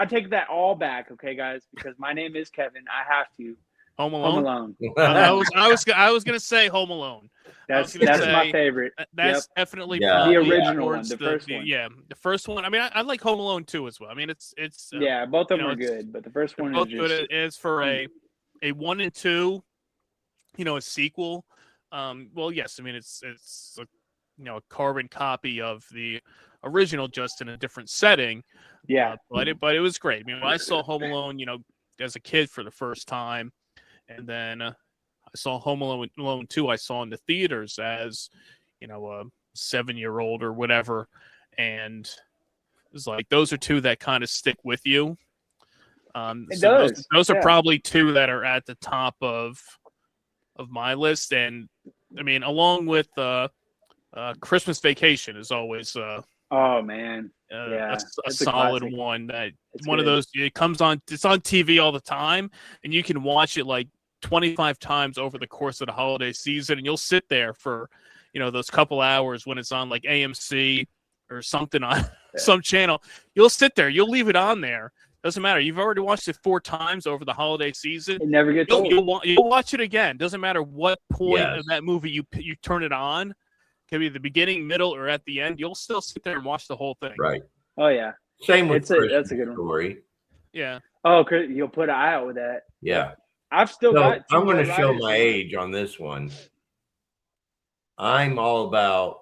take that all back, okay, guys, because my name is Kevin. I have to. Home Alone. I was gonna say Home Alone. That's my favorite. That's definitely the original one, the first one. Yeah, the first one. I mean, I like Home Alone too as well. I mean, it's both of them are good, but the first one is just good. It is for a 1 and 2, you know, a sequel. Well, yes, I mean it's a carbon copy of the original, just in a different setting. Yeah, but it was great. I mean, when I saw Home Alone, you know, as a kid for the first time, and then I saw Home Alone 2. I saw in the theaters as, you know, a 7-year-old or whatever, and it was like those are two that kind of stick with you. Those are probably two that are at the top of my list, and I mean, along with Christmas Vacation is always oh man, a solid one. Of those. It comes on. It's on TV all the time, and you can watch it like 25 times over the course of the holiday season, and you'll sit there for, you know, those couple hours when it's on like AMC or something on some channel. You'll sit there. You'll leave it on there. Doesn't matter. You've already watched it 4 times over the holiday season. It never gets old. You'll watch it again. Doesn't matter what point of that movie you turn it on. It can be the beginning, middle, or at the end. You'll still sit there and watch the whole thing. Right. Oh yeah. Same with that's a good one. Story. Yeah. Oh, you'll put an eye out with that. Yeah. I've still got. I'm going to show my age on this one. I'm all about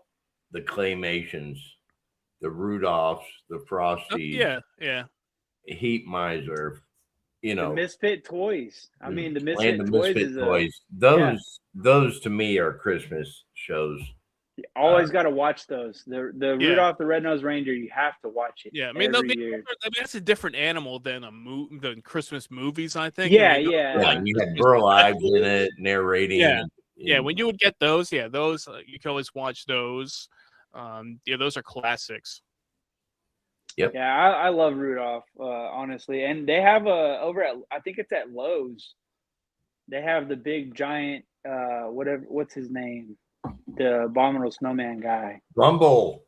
the claymations, the Rudolphs, the Frosties. Yeah. Heat Miser, you know, the Misfit Toys. I mean, the Misfit Toys. Those to me are Christmas shows. You always got to watch those. The Rudolph the Red-Nosed Reindeer. You have to watch it. Yeah, I mean, that's a different animal than than Christmas movies. I think. Yeah. You had Burl Ives in it narrating. Yeah. When you would get those, those you can always watch those. Those are classics. Yep. Yeah, I love Rudolph, honestly, and they have over at, I think it's at Lowe's. They have the big giant what's his name, the abominable snowman guy. Bumble.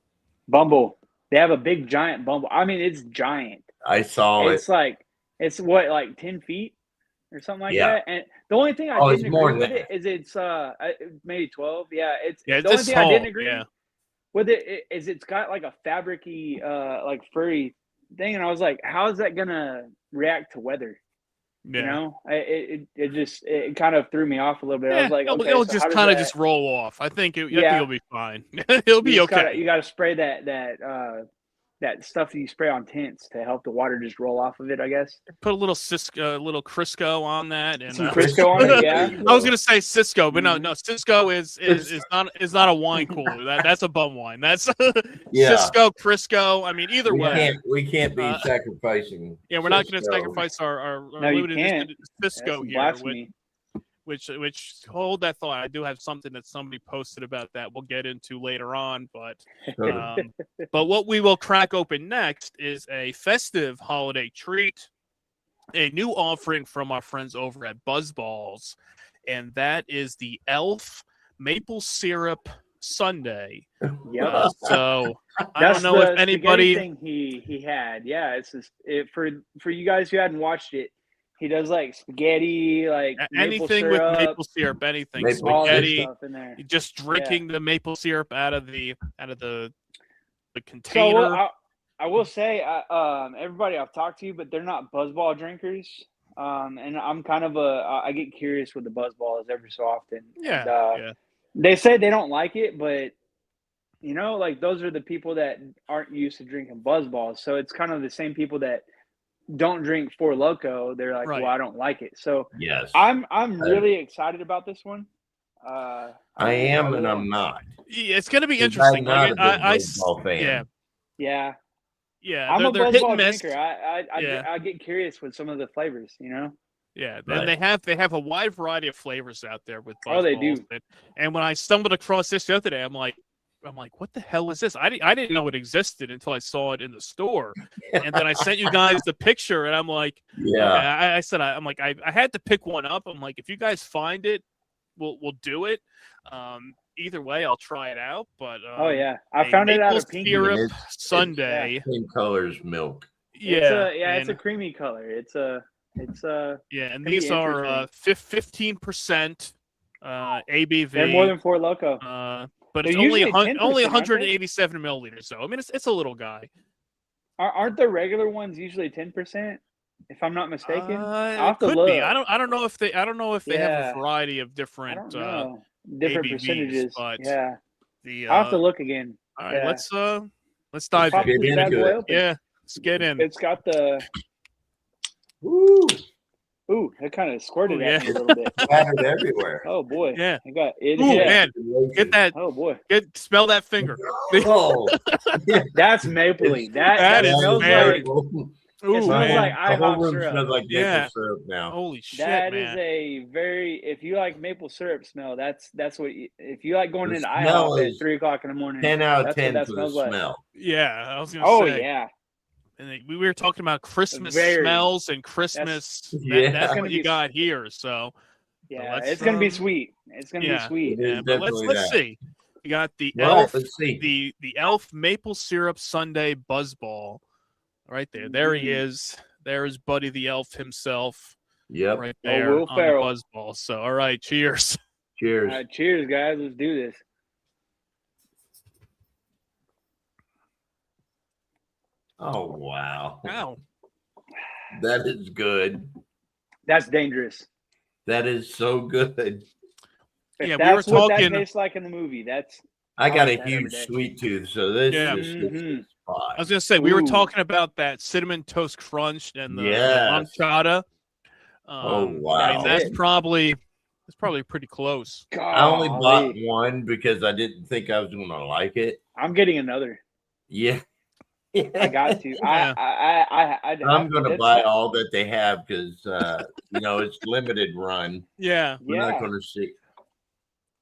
They have a big giant Bumble. I mean, it's giant. I saw it. It's like 10 feet or something like that. And the only thing I didn't agree with it is it's maybe 12. Yeah, the only thing I didn't agree. Yeah. With it is it's got like a fabricy like furry thing, and I was like, how is that gonna react to weather? You know, it kind of threw me off a little bit. I was like, okay, it'll just kind of just roll off. I think it'll be fine. It'll be okay. You got to spray that stuff that you spray on tents to help the water just roll off of it, I guess. Put a little little Crisco on that, and some Crisco on it. Yeah, I was gonna say Cisco, but no, Cisco is not a wine cooler. That's a bum wine. That's Cisco, Crisco. I mean, either way, we can't be sacrificing. Yeah, we're not gonna sacrifice our limited Cisco here. Which hold that thought. I do have something that somebody posted about that we'll get into later on, but what we will crack open next is a festive holiday treat, a new offering from our friends over at BuzzBallz. and that is the Elf Maple Syrup Sundae. Yep. So I That's don't know the if anybody. thing he had. Yeah, it's just, for you guys who hadn't watched it. He does like spaghetti, like Anything maple syrup, with maple syrup, anything Maple all this spaghetti, stuff in there. just drinking the maple syrup out of the So container. I will say, everybody I've talked to, but they're not BuzzBall drinkers. And I'm kind of I get curious with the BuzzBalls every so often. And, they say they don't like it, but like those are the people that aren't used to drinking BuzzBalls. So it's kind of the same people that don't drink Four Loko. They're like, well, I don't like it. So Yes, I'm really excited about this one. I am, and I'm not. Yeah, it's going to be interesting. I'm not a big baseball fan. Yeah. I'm a they're hit and BuzzBall miss. drinker. I get curious with some of the flavors. Yeah, Right. and they have a wide variety of flavors out there with BuzzBalls. Oh, they do. And when I stumbled across this the other day, I'm like, what the hell is this? I didn't know it existed until I saw it in the store, and then I sent you guys the picture, and I'm like, Yeah. okay, I said, I'm like, I had to pick one up. I'm like, if you guys find it, we'll do it. Either way, I'll try it out. But Oh yeah, I found it out of Pinky. Syrup Sundae. Same color as milk. It's a creamy color. It's and these are 15% ABV. They're more than Four Loko. But They're it's only usually 10%, only aren't they? 187 milliliters. So I mean, it's a little guy. Aren't the regular ones usually 10%? If I'm not mistaken, I'll have to could look. be. I don't know if they have a variety of I different don't know. Different ABVs, percentages. but Yeah, I'll have to look again. All right, let's dive Pop in. this bad boy open. Yeah, let's get in. It's got the. Ooh, that kind of squirted at me a little bit. Splattered everywhere. Oh boy. Yeah. I got it. Ooh, man, get that. Oh boy. Smell that finger. Oh, That's mapley. That is smells very- like. Ooh, It smells man. like the whole IHOP room syrup. smells like maple Yeah. syrup now. Holy shit, That is man. a very. If you like maple syrup smell, that's what. If you like going The into smell IHOP at is 3:00 in the morning. 10 out of that's 10 what that for the smells like. smell. Yeah, I was gonna Oh say. yeah. And we were talking about Christmas Very. smells and Christmas. Yeah. That's gonna what you be- got here. So Yeah, let's, it's gonna be sweet. It's gonna be sweet. It is yeah, but definitely let's that. see. You got the Well, Elf, let's see. the Elf Maple Syrup Sundae BuzzBall, right there. There he Mhm. is. There is Buddy the Elf himself, Yep. right there Will on Ferrell. the BuzzBall. So, all right, cheers. Cheers. Cheers, guys. Let's do this. Oh, wow. Wow. That is good. That's dangerous. That is so good. If Yeah, we were that's what talking- that tastes like in the movie. That's I got a like that every huge day. sweet tooth, so this Yeah. is Mhm. spot. I was gonna say we were Ooh. talking about that cinnamon toast crunch and the Yes. pancetta. Oh, I mean, wow. that's probably pretty close. I only Golly. bought one because I didn't think I was going to like it. I'm getting another. Yeah. I got to. Yeah. I'm going to buy all that they have because, it's limited run. Yeah. We're not going to see.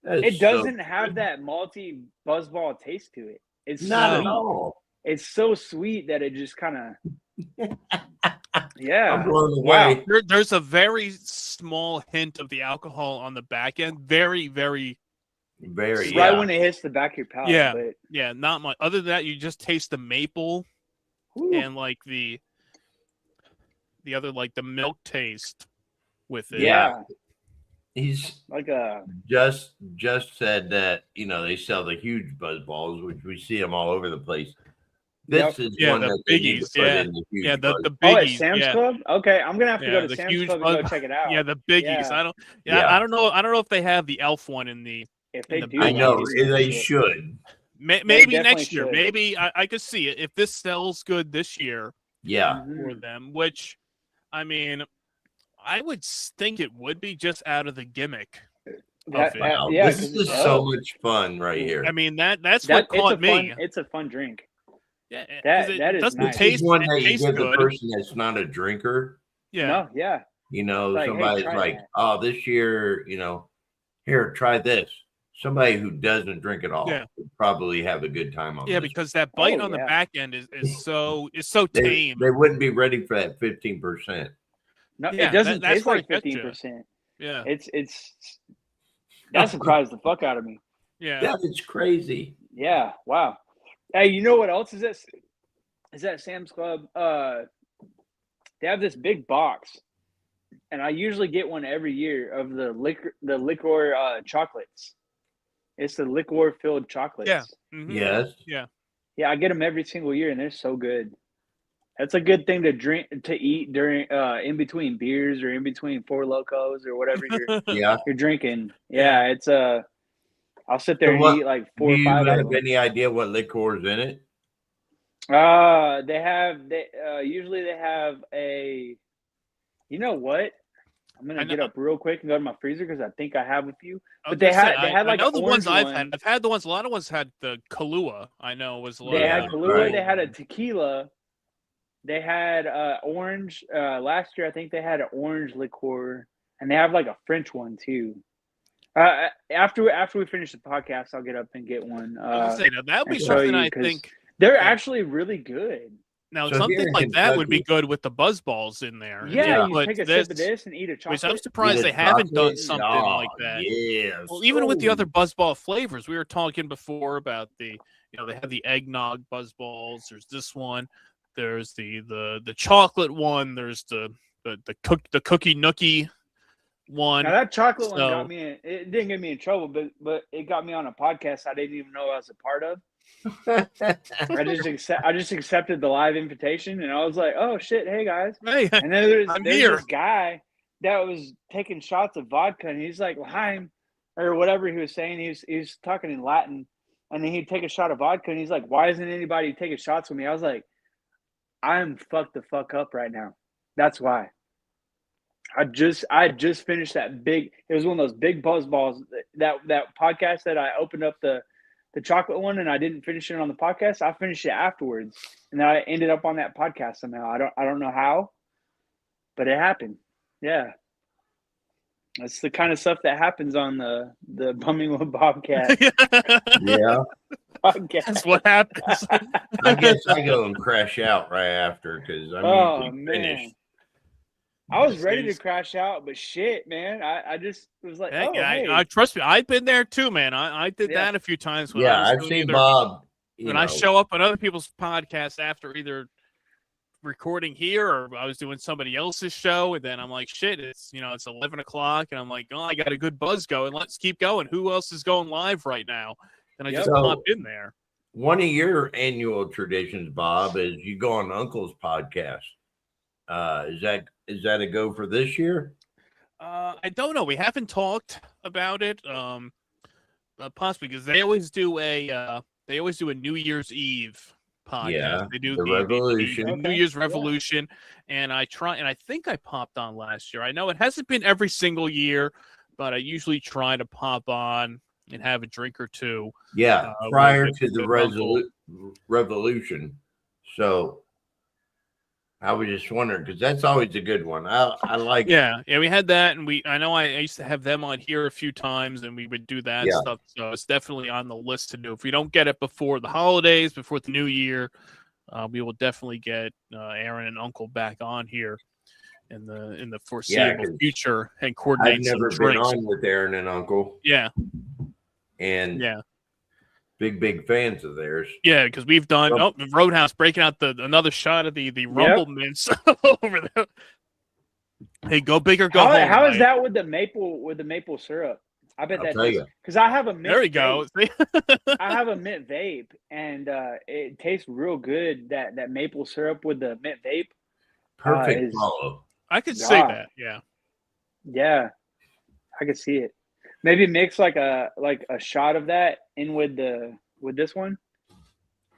That is It so doesn't have good. that malty buzzball taste to it. It's Not sweet. at all. It's so sweet that it just kind of. I'm Yeah. blown Wow. away. There's a very small hint of the alcohol on the back end. Very, very, Very. Right Yeah. when it hits the back of your palate. Yeah. But, yeah, not much. Other than that, you just taste the maple whew, and like the other, like the milk taste with it. yeah. He's Like a. just said that, they sell the huge BuzzBalls, which we see them all over the place. This is Yeah, one the that they need to biggies, put yeah. in the huge Yeah, the Buzz- Oh, at biggies. Sam's yeah. Club? Okay, I'm gonna have to Yeah, go to the Sam's huge Club and go buzz- check it out. Yeah, the biggies. Yeah. Yeah. I don't know if they have the elf one in the If they the do, I know I'll be they into it. should. maybe definitely next year. should. Maybe I could see it if this sells good this year Yeah. Mhm. for them. Which, I mean, I would think it would be just out of the gimmick. That- it. Wow. yeah, this 'cause is it's- so much fun right here. I mean that's That- what caught me. It's a fun drink. Yeah, that- 'cause that it is doesn't nice. This taste. is one It that you tastes give the good. person that's not a drinker. Yeah. No, yeah. Like, hey, Somebody's try like, that. oh, this year, here, try this. Somebody who doesn't drink at all Yeah. would probably have a good time on Yeah, this. because that bite Oh, on the yeah. back end is so they, tame. they wouldn't be ready for that 15%. No, Yeah, it doesn't that's taste where like it gets you. 15%. Yeah. That surprised the fuck out of me. Yeah. That is crazy. Yeah. Wow. Hey, you know what else is this? Is at Sam's Club? They have this big box, and I usually get one every year of the liquor chocolates. It's the liquor filled chocolates. Yeah. Mhm. Yes. Yeah. Yeah, I get them every single year, and they're so good. That's a good thing to eat during in between beers or in between Four Locos or whatever Yeah. you're drinking. Yeah, it's I'll sit there So and what- eat like Do 4 or you 5 out of have them. any idea what liquor is in it? They usually they have a. You know what? I'm I gonna know- get up real quick and go to my freezer because I think I have a few. I was But they gonna say, had I like know an the ones orange I've one. had. I've had the ones. A lot of ones had the Kahlua. I know was a lot. They of had Yeah, Kahlua. right. They had a tequila. They had orange. Last year, I think they had an orange liqueur, and they have like a French one too. After we finish the podcast, I'll get up and get one. I was gonna say, now that would be and show something you, I 'cause think. they're Yeah. actually really good. Now So here something in like that would be Kentucky- good with the BuzzBallz in there. Yeah, you But take a sip of this and eat a which chocolate. I'm surprised Eat they a haven't done chocolate? something Oh, like that. Yeah. Well, even with the so- other Buzzball flavors, we were talking before about they have the eggnog Buzzballs. There's this one. There's the chocolate one. There's the cookie nookie one. Now that chocolate one So- got me in. It didn't get me in trouble, but it got me on a podcast I didn't even know I was a part of. I just accepted the live invitation, and I was like, "Oh shit, hey guys!" Hey, And then there's I'm there's here. this guy that was taking shots of vodka, and he's like Lime or whatever he was saying. He was talking in Latin, and then he'd take a shot of vodka, and he's like, "Why isn't anybody taking shots with me?" I was like, "I'm fucked the fuck up right now. That's why." I just finished that big. It was one of those big BuzzBallz. That podcast that I opened up the chocolate one, and I didn't finish it on the podcast. I finished it afterwards, and then I ended up on that podcast somehow. I don't know how, but it happened. Yeah, that's the kind of stuff that happens on the Bumming with Bobcat Yeah. podcast. That's what happens. I guess I go and crash out right after because I'm Oh usually man, finished. I was ready to crash out, but shit, man, I just was like, Heck, oh hey, I trust me. I've been there too, man. I did Yeah. that a few times. When Yeah, I I've was seen either, Bob. when I show up on other people's podcasts after either recording here or I was doing somebody else's show, and then I'm like, shit, it's 11 o'clock, and I'm like, oh, I got a good buzz going. Let's keep going. Who else is going live right now? And I Yep. just So- popped in there. One of your annual traditions, Bob, is you go on Uncle's podcast. Is that a go for this year? I don't know. We haven't talked about it. Possibly because they always do a New Year's Eve podcast. Yeah, They do the Revolution. the New Okay, Year's yeah. Revolution, and I think I popped on last year. I know it hasn't been every single year, but I usually try to pop on and have a drink or two. Yeah, with prior the- to the with Uncle. revolution. So I was just wondering because that's always a good one. I like. Yeah, we had that, and I know I used to have them on here a few times, and we would do that Yeah. stuff. So it's definitely on the list to do. If we don't get it before the holidays, before the new year, we will definitely get Aaron and Uncle back on here in the foreseeable 'cause future and coordinate I've some never been drinks. on with Aaron and Uncle, Yeah, and yeah, big fans of theirs. yeah, because we've done Yep. Roadhouse breaking out another shot of the Rumple Minze over there. Hey, go big or go home. how is right? that with the maple syrup? I bet I'll that tell you. because I have a mint There we go. vape. I have a mint vape, and it tastes real good. That maple syrup with the mint vape. Perfect is- follow. I could say Yeah. that. Yeah. Yeah, I could see it. Maybe mix like a shot of that in with this one.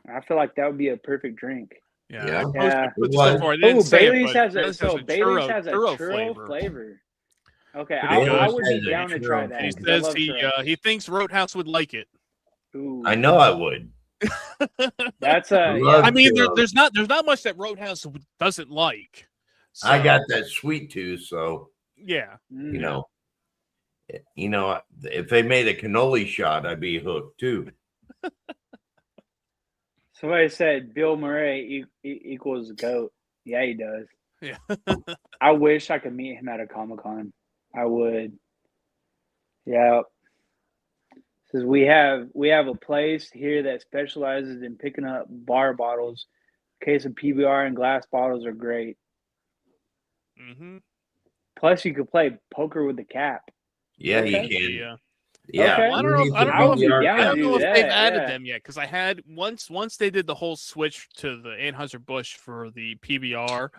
I feel like that would be a perfect drink. Yeah. Yeah. I posted Yeah. put It stuff was. for it. I didn't Oh, say it, Bailey's but has a Bailey's churro flavor. Okay, Pretty I good. would Has be a down to try churro that. He 'cause I says love churro. he thinks Roadhouse would like it. Ooh, I know I would. that's a Love I mean, churro. there's not much that Roadhouse doesn't like. So, I got that sweet tooth, so yeah. you know, if they made a cannoli shot, I'd be hooked too. Somebody said Bill Murray equals GOAT. Yeah, he does. Yeah. I wish I could meet him at a Comic-Con. I would. Yeah. Says we have a place here that specializes in picking up bar bottles. Case of PBR and glass bottles are great. Mm-hmm. Plus, you could play poker with the cap. Yeah, Okay. you can. Yeah. Yeah, Okay. Well, I would be down I to don't do know if that, they've added yeah. them yet because I had once they did the whole switch to the Anheuser-Busch for the PBR.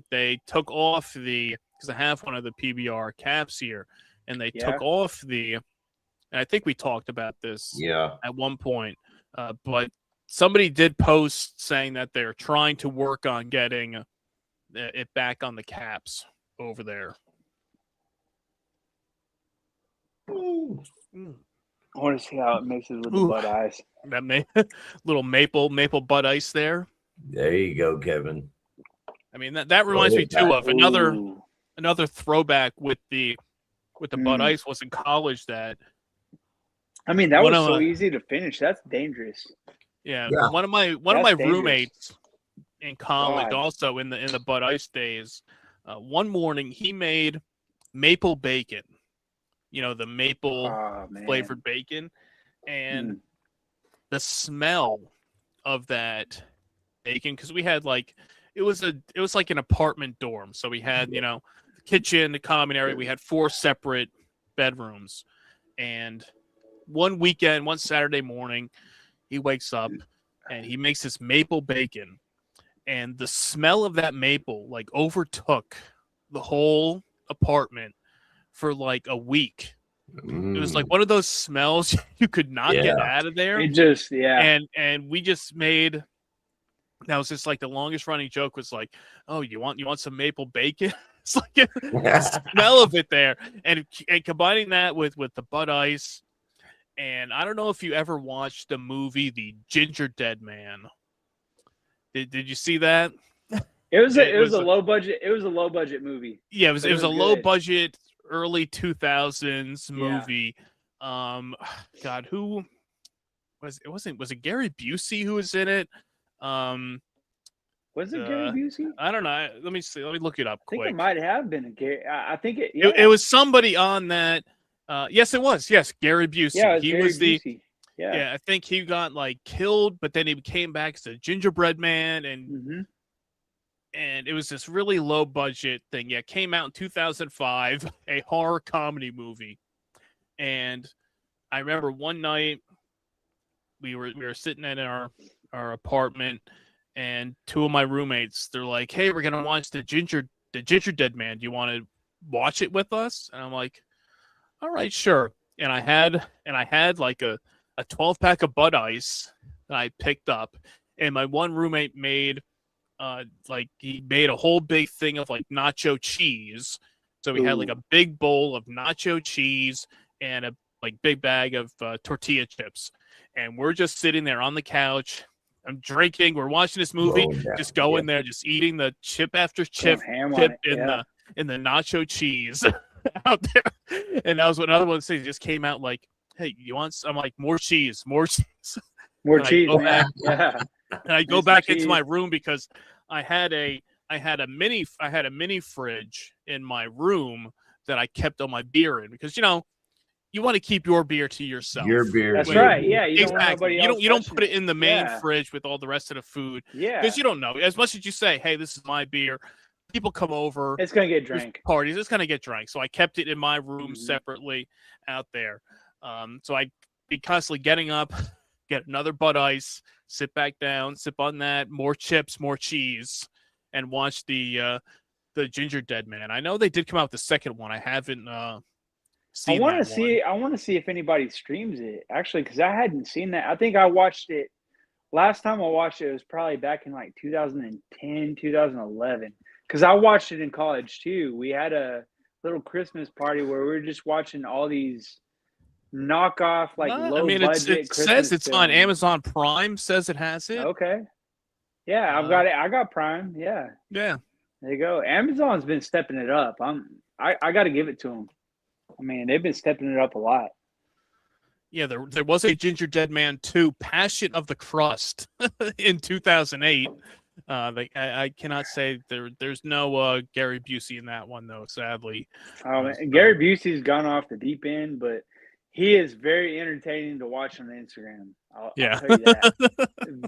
They took off because I have one of the PBR caps here, and they took off and I think we talked about this at one point, but somebody did post saying that they're trying to work on getting it back on the caps over there. I want to see how it mixes with the Bud Ice. That little maple Bud Ice there. There you go, Kevin. I mean that reminds me too of another throwback with the Bud Ice was in college. That I mean that was so easy to finish. That's dangerous. Yeah. One of my roommates in college, also in the Bud Ice days, one morning he made maple bacon. You know, the maple flavored bacon, and the smell of that bacon, because we had it was like an apartment dorm, so we had the kitchen, the common area. We had 4 separate bedrooms, and one Saturday morning, he wakes up and he makes this maple bacon, and the smell of that maple overtook the whole apartment for a week. It was one of those smells you could not get out of there. It just and we just made that was just the longest running joke was oh, you want some maple bacon? It's the smell of it there, and combining that with the Bud Ice. And I don't know if you ever watched the movie The Ginger Dead Man. Did you see that? It was a low budget. It was a low budget movie. Yeah, it was a low budget early 2000s movie. God, who was it? Was it Gary Busey who was in it? Was it Gary Busey? I don't know. Let me see. Let me look it up quick. I think it might have been a Gary. I think it. It was somebody on that. Yes, it was. Yes, Gary Busey. Yeah, he Gary was the. Busey. Yeah, I think he got killed, but then he came back as a gingerbread man, and and it was this really low budget thing. Yeah, it came out in 2005, a horror comedy movie. And I remember one night we were sitting in our apartment, and 2 of my roommates, they're like, "Hey, we're gonna watch the Ginger Dead Man. Do you want to watch it with us?" And I'm like, "All right, sure." And I had a 12-pack of Bud Ice that I picked up, and my one roommate made he made a whole big thing of nacho cheese. So we had a big bowl of nacho cheese and a big bag of tortilla chips, and we're just sitting there on the couch. I'm drinking. We're watching this movie, just going there, just eating the chip after chip in the nacho cheese out there. And that was what another one said. Just came out "Hey, you want?" I'm like, "More cheese, more cheese, more cheese." And I go back into my room because I had a mini fridge in my room that I kept all my beer in, because you want to keep your beer to yourself. Your beer. That's right. Yeah, exactly. You don't put it in the main fridge with all the rest of the food. Yeah, because you don't know. As much as you say, "Hey, this is my beer," people come over. It's gonna get drank. Parties. It's gonna get drank. So I kept it in my room separately out there. So I'd be constantly getting up, get another Bud Ice, sit back down, sip on that, more chips, more cheese, and watch the Ginger Dead Man. I know they did come out with the second one. I haven't seen. I want to see if anybody streams it actually, because I hadn't seen that. I think I watched it last time. I watched it was probably back in 2010, 2011. Because I watched it in college too. We had a little Christmas party where we were just watching all these knockoff low budget. It says it's on Amazon Prime. Says it has it. Okay. Yeah, I've got it. I got Prime. Yeah. Yeah. There you go. Amazon's been stepping it up. I got to give it to them. I mean, they've been stepping it up a lot. Yeah, there was a Ginger Dead Man 2, Passion of the Crust, in 2008. I cannot say there's no Gary Busey in that one though, sadly. Oh man, Gary Busey's gone off the deep end, but he is very entertaining to watch on Instagram. I'll tell you that.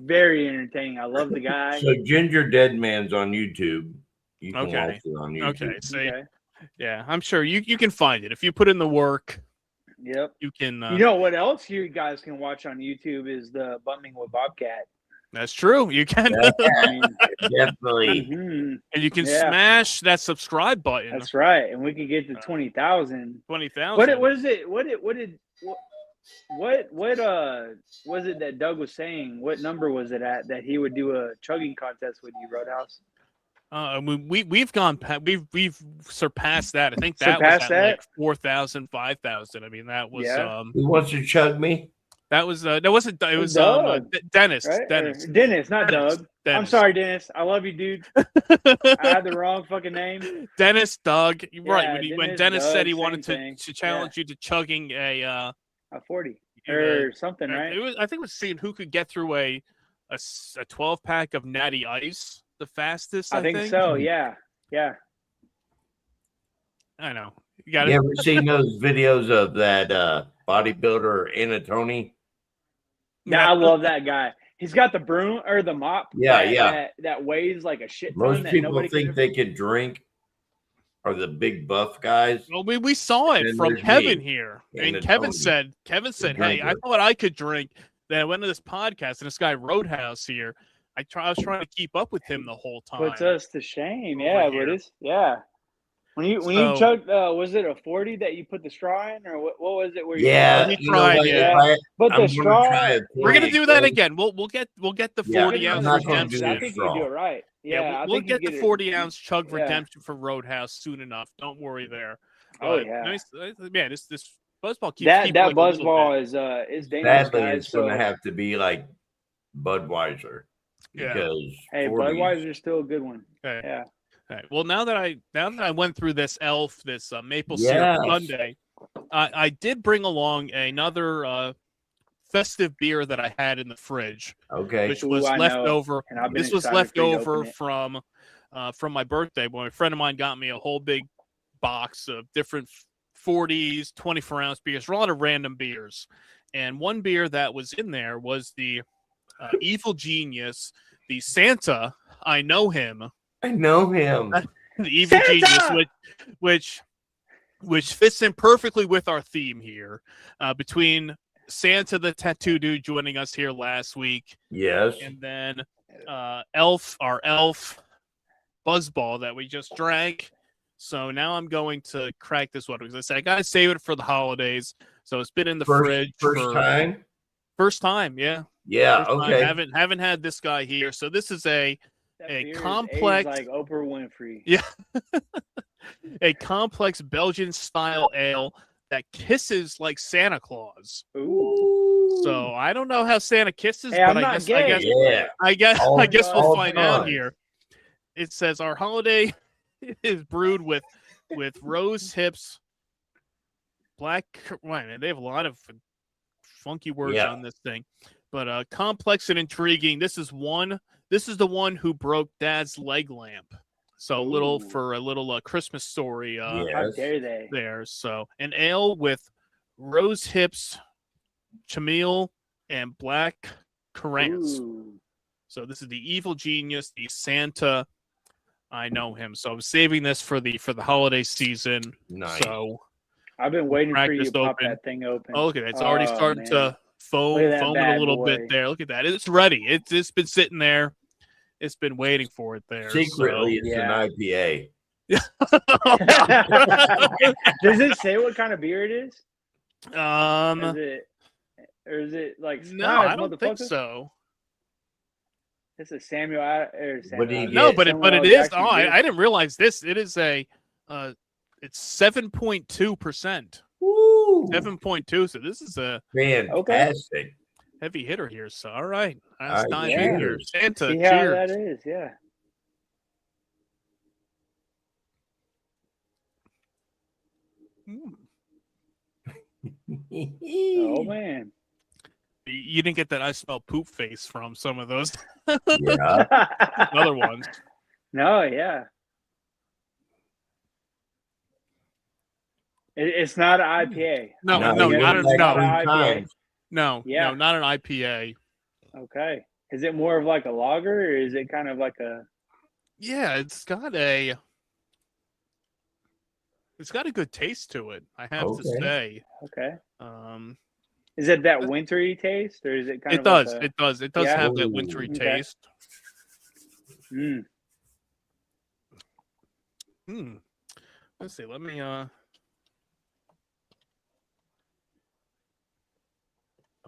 Very entertaining. I love the guy. So Ginger Dead Man's on YouTube. You can watch it on YouTube. Okay, see, yeah, I'm sure you can find it if you put in the work. Yep, you can. You know what else you guys can watch on YouTube is the Bumming with Bobcat. That's true. You can definitely, and you can smash that subscribe button. That's right, and we can get to 20,000. 20,000. What is it? What was it that Doug was saying? What number was it at that he would do a chugging contest with you, Roadhouse? We've gone we've surpassed that. I think that was at like 4,000, 5,000. I mean, that was Who wants to chug me? That was that wasn't it was Dennis, right? Dennis, not Doug. Dennis. I'm sorry, Dennis. I love you, dude. I had the wrong fucking name. Dennis, Doug. Right. Yeah, When Dennis Doug, said he wanted to challenge you to chugging a 40 or something, right? I think it was seeing who could get through a 12-pack of Natty Ice the fastest. I think so. Yeah. I know. You ever seen those videos of that bodybuilder Anatoni? Yeah, I love that guy. He's got the broom or the mop. That weighs like a shit ton. Most people think they can drink. Are the big buff guys? Well, we saw it from Kevin here, and Kevin said, "Hey, I thought I could drink." Then I went to this podcast, and this guy Roadhouse here. I was trying to keep up with him the whole time. Puts us to shame, but it's When you chugged, was it a 40 that you put the straw in, or what was it? Where you tried, But the straw, we're gonna do that again. We'll get the 40 ounce redemption. I think you do it right. We'll get the 40 ounce chug redemption for Roadhouse soon enough. Don't worry there. Nice, man. This buzzball keeps that buzzball is dangerous. Sadly, it's gonna have to be like Budweiser. Because Budweiser is still a good one. Okay. Yeah. Right. Well, now that I went through this Maple Syrup Sundae, I did bring along another festive beer that I had in the fridge. Okay. Which was left over. This was left over from my birthday when a friend of mine got me a whole big box of different 40s, 24-ounce beers, a lot of random beers. And one beer that was in there was the Evil Genius, the Santa. I know him. The Evil Genius, which fits in perfectly with our theme here. Between Santa the tattoo dude joining us here last week, and then our elf buzzball that we just drank. So now I'm going to crack this one because I said I gotta save it for the holidays. So it's been in the fridge first time, yeah. Yeah, okay. Haven't had this guy here. So this is a complex, like Oprah Winfrey. Yeah. A complex Belgian style ale that kisses like Santa Claus. Ooh. So I don't know how Santa kisses, but I guess we'll find out here. It says our holiday is brewed with rose hips, black. They have a lot of funky words on this thing, but complex and intriguing. This is the one who broke Dad's leg lamp. So a little Christmas story. How dare they? There. So an ale with rose hips, chamomile, and black currants. So this is the Evil Genius, the Santa. I know him. So I'm saving this for the holiday season. Nice. So I've been waiting for you to pop that thing open. Oh, look at that. It's already starting to foam a little bit there. Look at that. It's ready. It's been sitting there. It's been waiting for it there. Secretly, it's an IPA. Does it say what kind of beer it is? Is it like no? I don't think so. It's a Samuel. No, but it is. Oh, I didn't realize this. It is a. It's 7.2%. 7.2. So this is a fantastic heavy hitter here. So all right, that's time here. Santa, see cheers. How that is, yeah. Oh man, You didn't get that I smell poop face from some of those Yeah. other ones. No, yeah. It's not an IPA. No, No, no, you not wouldn't a, like no, Three IPA. Times. no, Yeah. no, not an IPA. Okay. Is it more of like a lager, or is it kind of like a? Yeah, it's got a good taste to it. I have to Okay. say. Okay. Um, Is it that wintry taste, or is it kind it of does. like a? It does. It does Yeah? have that Ooh. wintry Okay. taste. Mm. Let's see. Let me A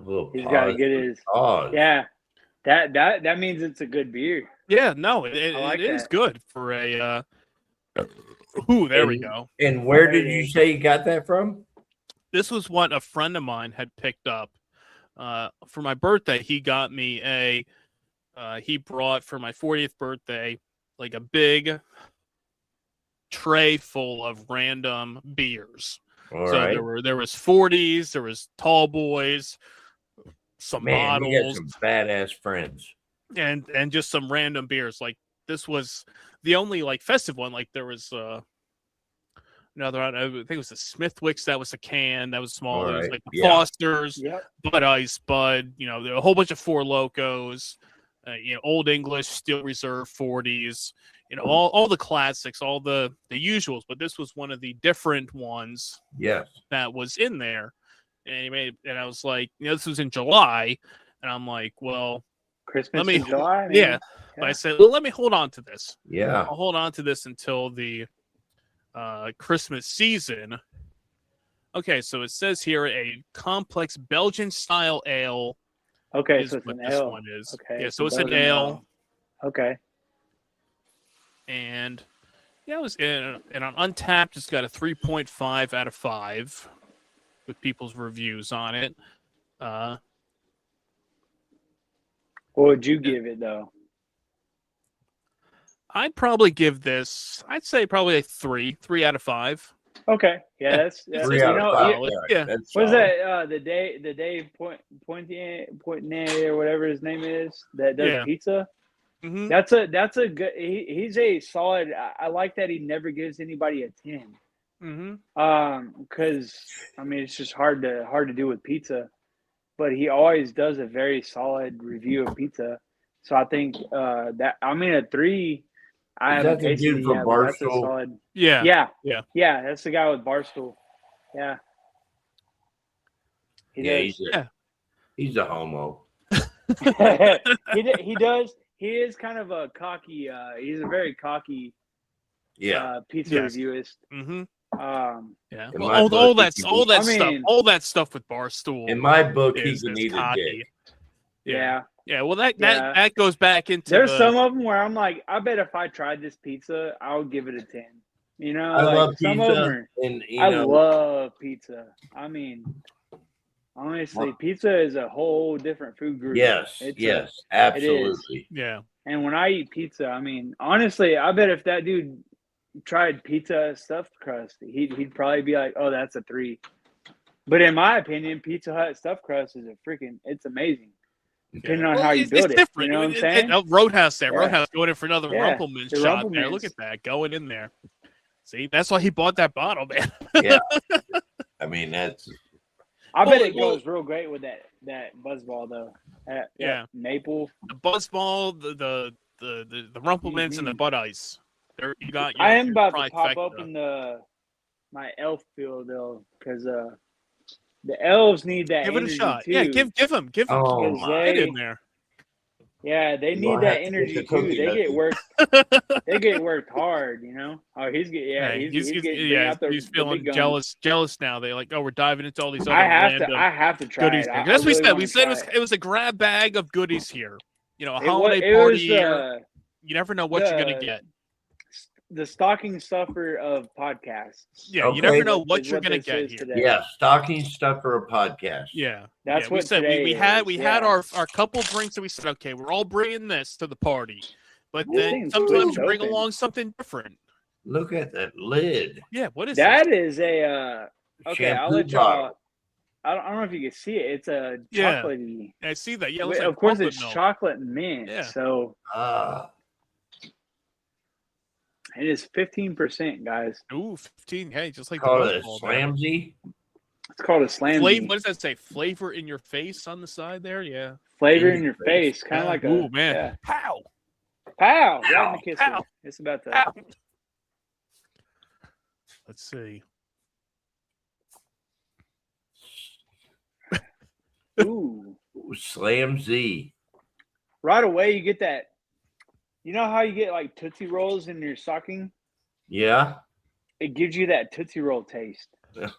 little He's got to pause. get his. Pause. Yeah. That means it's a good beer. Yeah, no, it, I like it is that. good for a ooh, there we go. And where There it did you is. say you got that from? This was what a friend of mine had picked up. For my birthday, he got me he brought for my 40th birthday like a big tray full of random beers. All So right. there was 40s, there was tall boys, some Man, you got bottles, some badass friends. and just some random beers. Like this was the only like festive one. Like there was another, I think it was the Smithwicks that was a can that was small. All There was right. like the Yeah. Fosters, Yep. Bud Ice, Bud. There were a whole bunch of Four Locos. Old English, Steel Reserve 40s. All the classics, all the usuals. But this was one of the different ones Yes. that was in there. And I was like, this was in July, and I'm like, well, Christmas me- in July. Man. yeah. But I said, well, let me hold on to this. Yeah. I'll hold on to this until the Christmas season. Okay, so it says here a complex Belgian style ale. Okay, Is so it's what an this ale. one is. Okay. Yeah, so it's an Belgian ale. Okay. And yeah, it was and on Untapped, it's got a 3.5 out of 5 with people's reviews on it. What would you give it though? I'd probably give this. I'd say probably a 3 out of 5. Okay. Yeah, Yeah. that's It's Three out of five. solid. Yeah. Yeah. That's what is solid. that? The Dave Pointier or whatever his name is that does Yeah. pizza. Mm-hmm. That's a good. He's a solid. I like that he never gives anybody a 10. Mm-hmm. Because I mean it's just hard to do with pizza, but he always does a very solid review of pizza. So I think that I mean a 3. I Is haven't that the tasted dude it from yet, but that's a Barstool? solid. Yeah. Yeah, that's the guy with Barstool. Yeah. Yeah, does. he's a homo. He does. He is kind of a cocky. He's a very cocky. Yeah. Pizza Yes. reviewist. Mm-hmm. Yeah. In Well, my all book, that he all can- that I mean- stuff with Barstool In my book, he is can eat a cocky. dick. Yeah. Yeah. Well, that Yeah. that goes back into There's the, some of them where I'm like, I bet if I tried this pizza, I would give it a 10. I like love some of them pizza, are, and I love pizza. I mean, honestly, pizza is a whole different food group. yes, It's yes, absolutely. yeah. And when I eat pizza, I mean, honestly, I bet if that dude tried pizza stuffed crust, he'd probably be like, "Oh, that's a 3." But in my opinion, Pizza Hut stuffed crust is it's amazing. Depending on Well, how you build it's it, different. you know what I'm saying? Roadhouse there. Yeah. Roadhouse going in for another Yeah, Rumple Minze the shot Rumple there. Minze. Look at that going in there. See, that's why he bought that bottle, man. Yeah, I mean that's I bet it Well, goes real great with that BuzzBall though. Yeah. Maple. The BuzzBall, the Rumple Minze, and the Bud Ice. There you got. I am your about to pop trifecta. open my elf field though, because the elves need that Give it a energy shot. too. Yeah, give them. Oh Because my! Get in there. Yeah, they You need gonna have that to get energy the too. cookie, They get Dusty. worked. They get worked hard, you know. Oh, he's getting Hey, he's getting bring out the feeling big guns. jealous now. They like, oh, we're diving into all these other I random have to try goodies. it. Here. That's what we said. wanna We said try it was a grab bag of goodies here. A It holiday was, party here. You never know what you're gonna the- get. the stocking stuffer of podcasts. Yeah, Okay. you never know Is what you're what gonna this get is here. today. Yeah, stocking stuffer a podcast. Yeah, That's we what said. today We had is, our couple drinks, and we said, okay, we're all bringing this to the party, but This then thing's sometimes good you bring open. along something different. Look at that lid. Yeah, what is That this? is a okay. I'll Shampoo let y'all. bottle. I don't know if you can see it. It's a Yeah. chocolatey. I see that. Yeah, it looks like Of course, chocolate it's milk. chocolate mint. Yeah. So Ah, it is 15%, guys. Ooh, 15. Hey, just like call the it a BuzzBallz there. slamsy. It's called a slam. What does that say? Flavor in your face on the side there? Yeah. Flavor in in your your face, kind of Yeah. like a Ooh, man. yeah. Pow! Pow! Right in the kisser. Pow! It's about to. Pow! Let's see. Ooh! Ooh, Slam Z. Right away, you get that. You know how you get like Tootsie Rolls in your stocking? Yeah. It gives you that Tootsie Roll taste.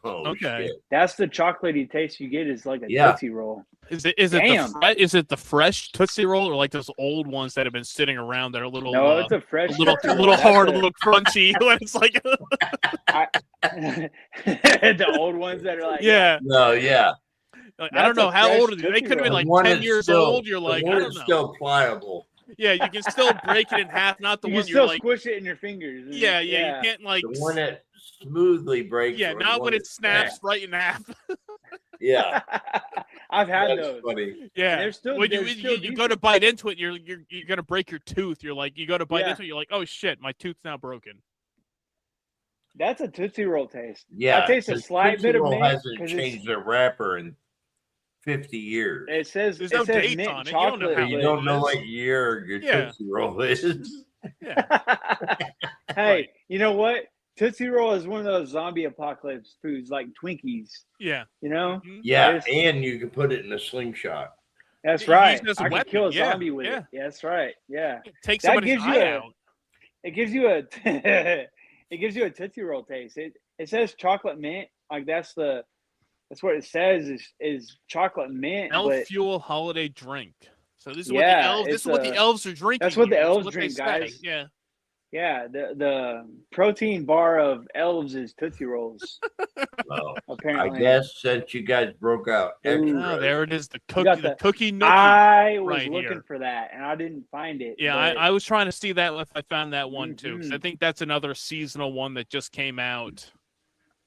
Oh, Okay. shit. That's the chocolatey taste you get. Is like a Yeah. Tootsie Roll. Is it Damn. the fresh Tootsie Roll or like those old ones that have been sitting around that are a little No, it's a fresh. a little Tootsie Roll. little That's hard, a little crunchy? When it's like the old ones that are like yeah. No, yeah. Like, I don't That's a know how fresh old are they? They Tootsie could have been Roll. like The one 10 that's years still- old. You're like, the I one don't that's know. still pliable. Yeah, you can still break it in half. Not the You one can you're still like. squish it in your fingers. Yeah, you can't like. The one that smoothly breaks. Yeah, or not the when one it that snaps right in half. Yeah, I've had that's those. funny. Yeah, They're still- when they're still you go to bite into it, you're gonna break your tooth. You're like, you go to bite Yeah. into it, you're like, oh shit, my tooth's now broken. That's a Tootsie Roll taste. Yeah, I taste a 'cause slight Tootsie bit of Roll mint hasn't 'cause changed their wrapper in 50 years. it says There's it no says dates mint on it. You don't know chocolate. how you it don't know is. what year your Yeah. Tootsie Roll is. Yeah, Hey, Right. you know what? Tootsie Roll is one of those zombie apocalypse foods like Twinkies. yeah. You know, Mhm. Yeah, Yes. and you can put it in a slingshot. that's You right. use it as a I can weapon. kill a Yeah, zombie with it. Yeah, that's right. Yeah, Take That somebody's gives you eye a- out. it gives you a it gives you a Tootsie Roll taste. It says chocolate mint. Like that's what it says is chocolate mint. Elf But Fuel holiday drink. So this is Yeah, what the elves. This it's is what the elves are drinking. that's what the here. elves what they drink, say. guys. Yeah. yeah, the protein bar of elves is Tootsie Rolls. Well, I Apparently, guess since you guys broke out Ooh. extra, Oh, there it is. The You got cookie. The the- cookie nookie. I was right looking here. for that and I didn't find it. Yeah, but I was trying to see that if I found that one too. 'Cause I Mhm. think that's another seasonal one that just came out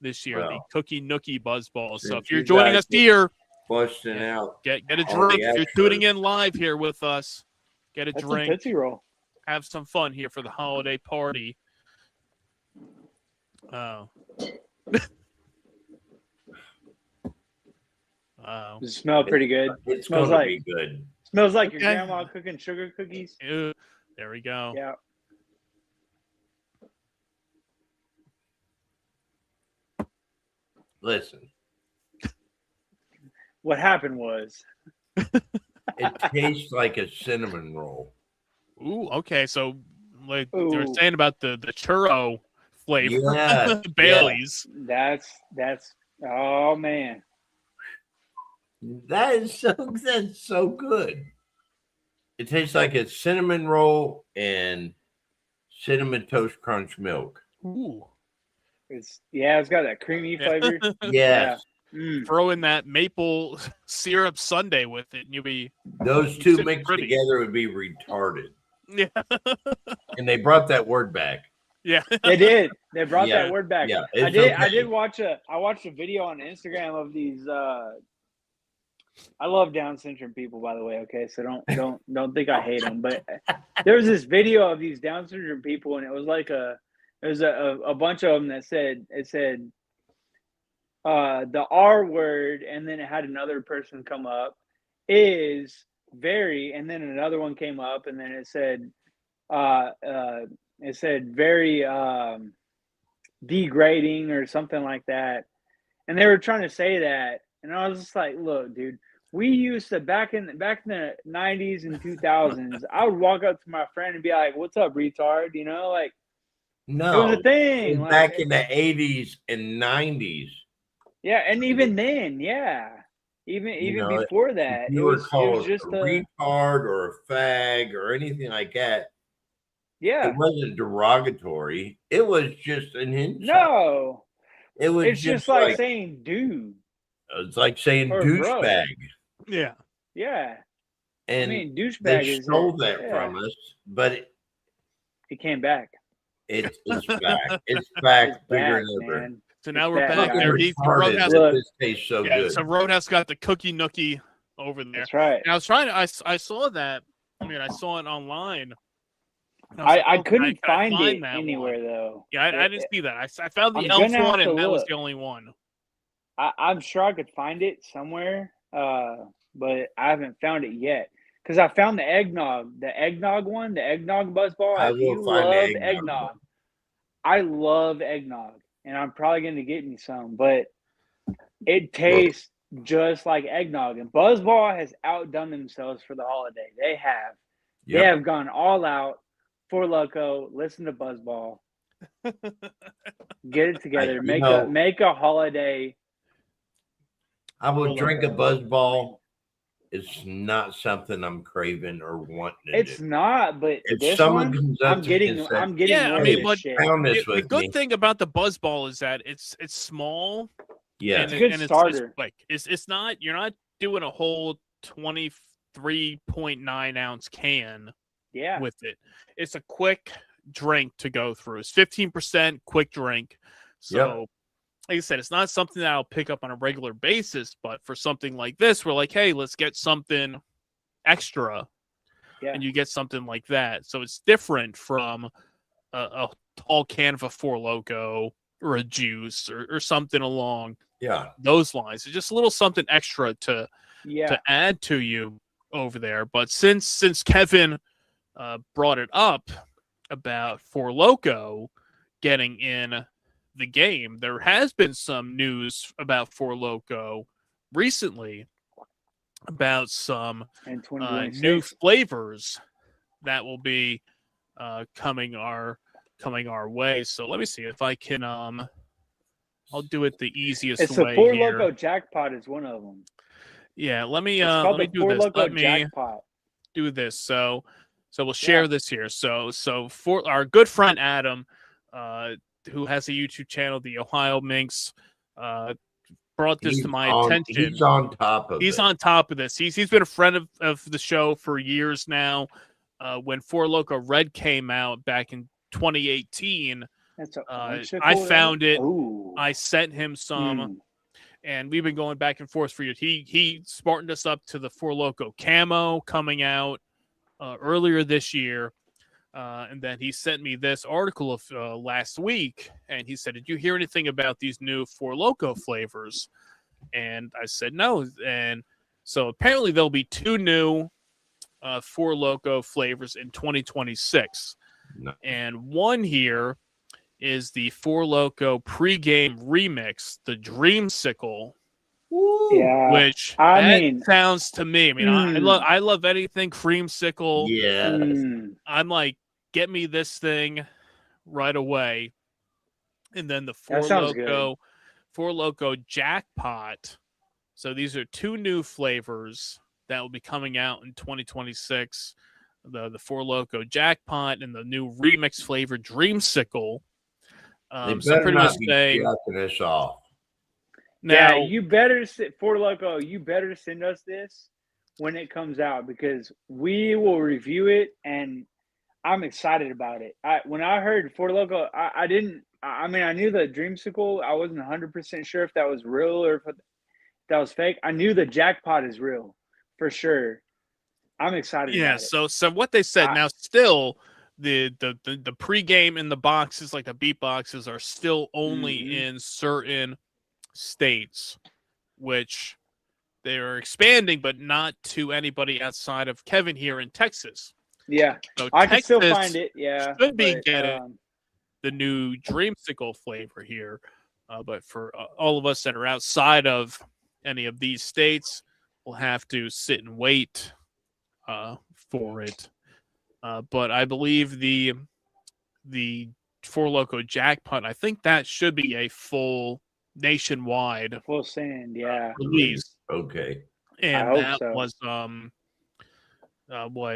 this year. The Well, Cookie Nookie BuzzBallz. So since if you're you joining guys us here, busting Yeah. out. get a All the drink. If you're extras. tuning in live here with us, get a that's a drink. Tootsie Roll. Have some fun here for the holiday party. Oh. Oh. Does it smell pretty good? It's Smells gonna like- be good. Smells like your Okay. grandma cooking sugar cookies. Ew. There we go. Yeah. Listen, What happened was it tastes like a cinnamon roll. Ooh, okay. So like they were Ooh. saying about the churro flavor. Yeah, Bailey's. that's oh man. That's so good. It tastes like a cinnamon roll and cinnamon toast crunch milk. Ooh. It's got that creamy Yeah. flavor. Yes, Mm. Throw in that maple syrup sundae with it, and you'll be those two It's mixed pretty. together would be retarded. yeah. And they brought that word back. Yeah. They did. They brought Yeah. that word back. Yeah, I it's did. I okay. did watch I watched a video on Instagram of these. I love Down syndrome people, by the way. Okay, so don't think I hate them. But there was this video of these Down syndrome people, and it was like a bunch of them that said the R word, and then it had another person come up is very, and then another one came up, and then it said very degrading or something like that, and they were trying to say that, and I was just like, look, dude, we used to back in the 90s and 2000s, I would walk up to my friend and be like, what's up, retard? You know, like No, it was a thing. Like, back in the 80s and 90s. yeah, and even then, yeah. Even know, before that, If it you were was called just a retard or a fag or anything like that, yeah. it wasn't derogatory. It was just an insult. No, It was it's just like saying dude. it's like saying or bro. douchebag. Yeah. Yeah, And I mean douchebag they is stole that yeah. from us, but It came back. it's back. It's back It's bigger back, than ever. man. So now It's we're bad, back guys. there. Fucking He's retarded Roadhouse. that Look. this tastes so Yeah, good. so Roadhouse got the cookie nookie over there. That's right. And I was trying to. I saw that. I mean, I saw it online. And was like, I oh, couldn't can I find it that anywhere one? though. Yeah, I didn't see that. I found the I'm elf gonna have one, to and that was look. the only one. I'm sure I could find it somewhere, but I haven't found it yet. Because I found the eggnog one, the eggnog buzzball. I If will you find the love eggnog eggnog, one. I love eggnog, and I'm probably going to get me some. But it tastes just like eggnog, and Buzzball has outdone themselves for the holiday. They have. They Yep. have gone all out. For Loco, listen to Buzzball. Get it together. Make a holiday. I will drink a Loco. BuzzBall. It's not something I'm craving or wanting to It's do. not, but If this someone one, comes up I'm to me getting and said, Yeah, more I of mean, this but shit. pound this the with good me. thing about the Buzzball is that it's small. Yeah. and It's a good and starter. It's quick. It's not. You're not doing a whole 23.9 ounce can Yeah. with it. It's a quick drink to go through. It's 15% quick drink. So, like I said, it's not something that I'll pick up on a regular basis. But for something like this, we're like, hey, let's get something extra, Yeah. and you get something like that. So it's different from a tall can of a Four Loko or a juice or something along Yeah. those lines. It's just a little something extra to add to you over there. But since Kevin brought it up about Four Loko getting in the game, there has been some news about Four Loko recently about some In new 2026. flavors that will be coming our way. So let me see if I can I'll do it the easiest It's the way Four here. Loko Jackpot is one of them. Yeah, let me It's called let me the do Four this. Loko Let me Jackpot. do this. So we'll share this here. So for our good friend Adam, who has a YouTube channel, the Ohio Minx, brought this to my attention. He's on top of He's it. on top of this. He's been a friend of the show for years now. When Four Loko Red came out back in 2018, That's a I found it. Ooh. I sent him some, and we've been going back and forth for years. He smartened us up to the Four Loko Camo coming out earlier this year. And then he sent me this article of last week, and he said, "Did you hear anything about these new Four Loko flavors?" And I said no. And so apparently there'll be two new Four Loko flavors in 2026, and one here is the Four Loko pregame remix, the Dreamsicle. Yeah. Which sounds to me. I mean, I love anything creamsicle. Yeah. I'm like, get me this thing right away. And then the Four Loko Jackpot. So these are two new flavors that will be coming out in 2026. The Four Loko Jackpot and the new remix flavor Dreamsicle. They better not be jacking us off. Now, you better Four Loko. You better send us this when it comes out, because we will review it, and I'm excited about it. When I heard Four Loko, I knew the Dreamsicle. I wasn't 100% sure if that was real or if that was fake. I knew the Jackpot is real for sure. I'm excited. Yeah. About it. So what they said now, still the pregame in the boxes, like the beat boxes, are still only in certain states, which they are expanding, but not to anybody outside of Kevin here in Texas. Yeah, so I can still find it. Yeah, should be getting the new Dreamsicle flavor here, but for all of us that are outside of any of these states, we'll have to sit and wait for it. But I believe the Four Loko Jackpot, I think that should be a full nationwide full send, release. Okay. And that was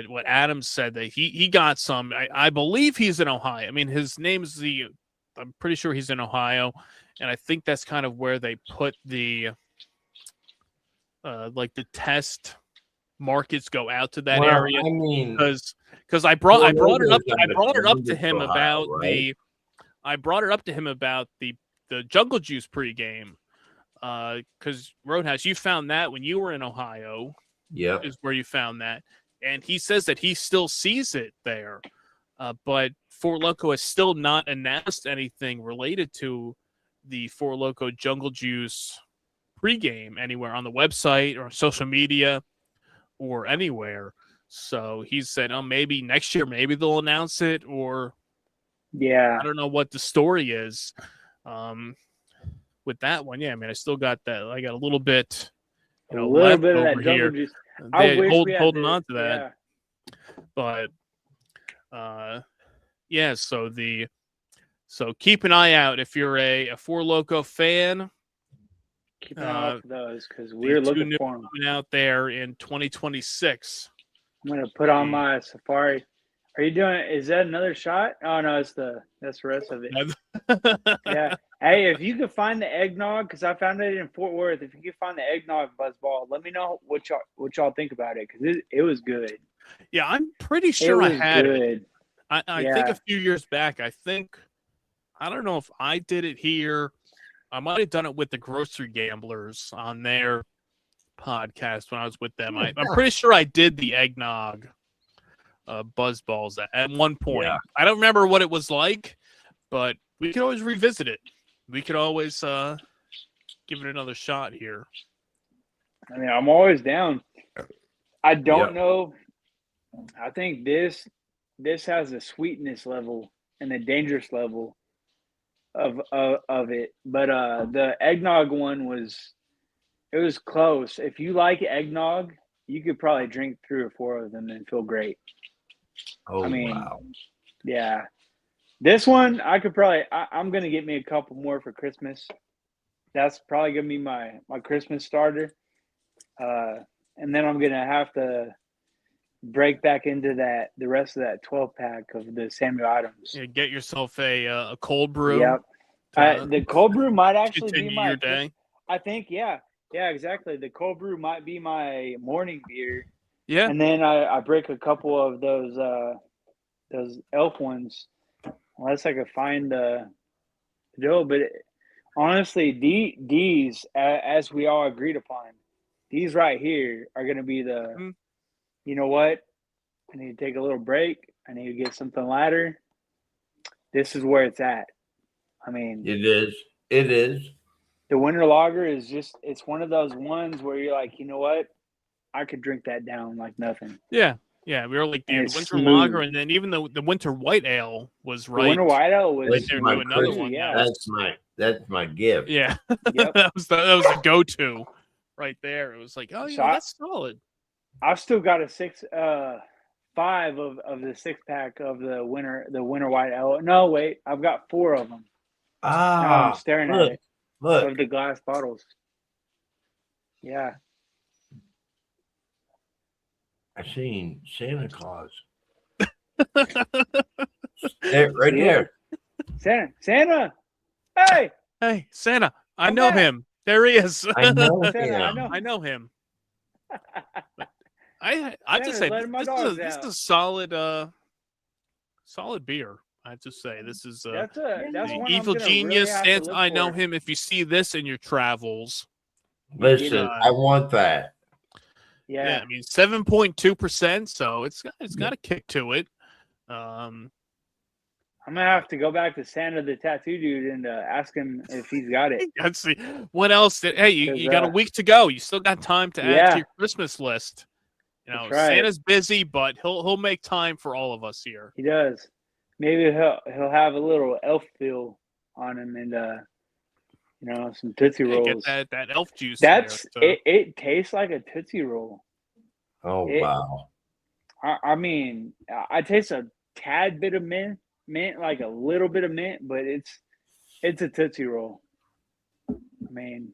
what Adam said, that he got some. I believe he's in Ohio. I mean, his name's I'm pretty sure he's in Ohio, and I think that's kind of where they put the like the test markets go out to that area. I mean, because I brought it up to him about the the Jungle Juice pregame. Because Roadhouse, you found that when you were in Ohio. Yep. Is where you found that, and he says that he still sees it there, but Four Loko has still not announced anything related to the Four Loko Jungle Juice pregame anywhere on the website or social media or anywhere. So he said, "Oh, maybe next year, maybe they'll announce it," or Yeah. I don't know what the story is. With that one, yeah, I mean, I still got that. I got a little bit, A little left bit of over that jungle here. juice. I wish we had Holding the- on to that. Yeah. But yeah, so keep an eye out if you're a Four Loko fan. Keep an eye out for those because The we're two looking new for them. coming out there in 2026. I'm gonna put on my Safari. Are you doing? Is that another shot? Oh no, that's the rest of it. Yeah. Hey, if you could find the eggnog, because I found it in Fort Worth. If you could find the eggnog BuzzBallz, let me know what y'all think about it because it was good. Yeah, I'm pretty sure I had it. I think a few years back. I don't know if I did it here. I might have done it with the Grocery Gamblers on their podcast when I was with them. I'm pretty sure I did the eggnog BuzzBallz at one point. Yeah. I don't remember what it was like, but we could always revisit it. We could always give it another shot here. I mean, I'm always down. I don't know. I think this has a sweetness level and a dangerous level of it. But the eggnog one was close. If you like eggnog, you could probably drink 3 or 4 of them and feel great. Oh, I mean, wow. Yeah. This one I could probably I'm gonna get me a couple more for Christmas. That's probably gonna be my Christmas starter. And then I'm gonna have to break back into the rest of that 12-pack of the Samuel Adams. Yeah, get yourself a cold brew. Yep. The cold brew might actually be Continue your day. I think, yeah, exactly. The cold brew might be my morning beer. Yeah. And then I break a couple of those elf ones, unless I could find the dough. But honestly, these, as we all agreed upon, these right here are going to be the. You know what? I need to take a little break. I need to get something lighter. This is where it's at. I mean, It is. It is. The winter lager is it's one of those ones where you're like, you know what? I could drink that down like nothing. Yeah. Yeah. We were like the winter smooth. lager, and then even the winter white ale was right. The winter white ale was They're doing another one. Yeah. That's my gift. Yeah. Yep. that was a go-to right there. It was like, oh, yeah, that's solid. I've still got a 5 of the 6-pack of the winter white ale. No, wait, I've got 4 of them. Now I'm staring at it. Look. Of the glass bottles. Yeah. I seen Santa Claus. Right there. Santa. Hey. Hey, Santa. I know him. There he is. I know Santa, him. I know him. I have to say this is a solid beer. I have to say this is that's the one Evil I'm Genius. really have Santa, to look I know for. him. If you see this in your travels, Listen, I want that. Yeah. I mean 7.2%, so it's got a kick to it. I'm gonna have to go back to Santa the tattoo dude and ask him if he's got it. Let's see what else. Hey, you got a week to go. You still got time to add to your Christmas list. You know, right. Santa's busy, but he'll make time for all of us here. He does. Maybe he'll have a little elf feel on him and some Tootsie Rolls. Get that elf juice. That's there, so. it tastes like a Tootsie Roll. Oh wow. I mean, I taste a tad bit of mint, like a little bit of mint, but it's a Tootsie Roll. I mean,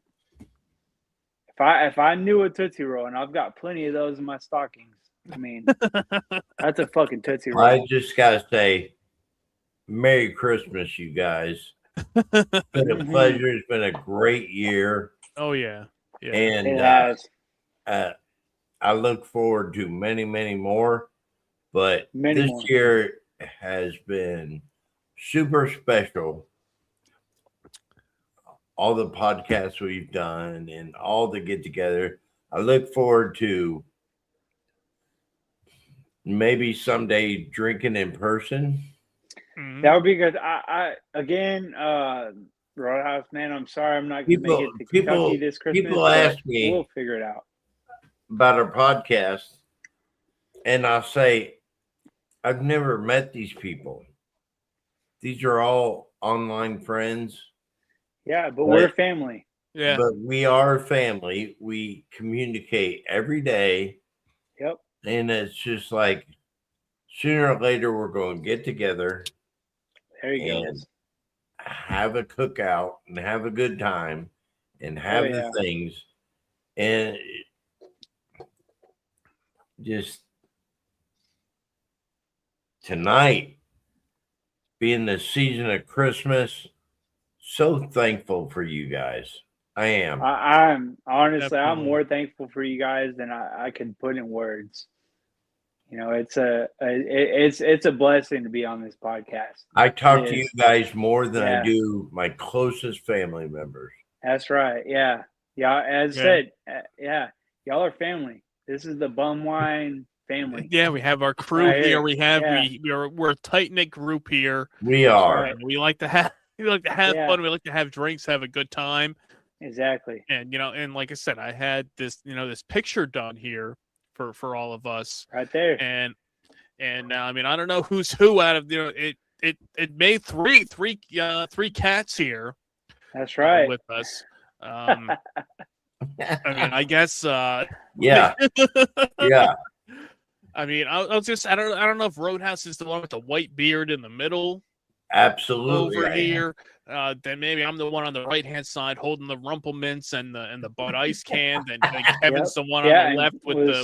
if I knew a Tootsie Roll, and I've got plenty of those in my stockings, I mean, that's a fucking Tootsie Roll. I just gotta say, Merry Christmas, you guys. It's been a pleasure. It's been a great year. Oh yeah. And it has. I look forward to many, many more. But this year has been super special all the podcasts we've done and all the get together. I look forward to maybe someday drinking in person. Mhm. That would be good. I again, Roadhouse man, I'm sorry I'm not gonna make it to Kentucky this Christmas. People but ask me we'll figure it out about our podcast, and I'll say, I've never met these people. These are all online friends. Yeah, but we're family. Yeah. But we are family. We communicate every day. Yep. And it's just like sooner or later we're going to get together. There you go. And have a cookout and have a good time and have the things. And just tonight, being the season of Christmas, so thankful for you guys. I am. I'm honestly, Definitely. I'm more thankful for you guys than I could put in words. You know, it's a blessing to be on this podcast. I talk to you guys more than Yeah. I do my closest family members. That's right. Yeah. Yeah. As I said, y'all are family. This is the Bum Wine family. Yeah, we have our crew Right here. here. We have Yeah. we're a tight knit group here. We are. right. And we like to have Yeah. fun. We like to have drinks, have a good time. Exactly. And and like I said, I had this this picture done here for all of us. Right there. And I mean, I don't know who's who out of it made three cats here. That's right. With us. I mean, I guess Yeah. Yeah. I mean, I don't know if Roadhouse is the one with the white beard in the middle. Absolutely. Over here. Then maybe I'm the one on the right hand side holding the Rumple Minze and the Bud Ice can. Then Kevin's the one on the left with the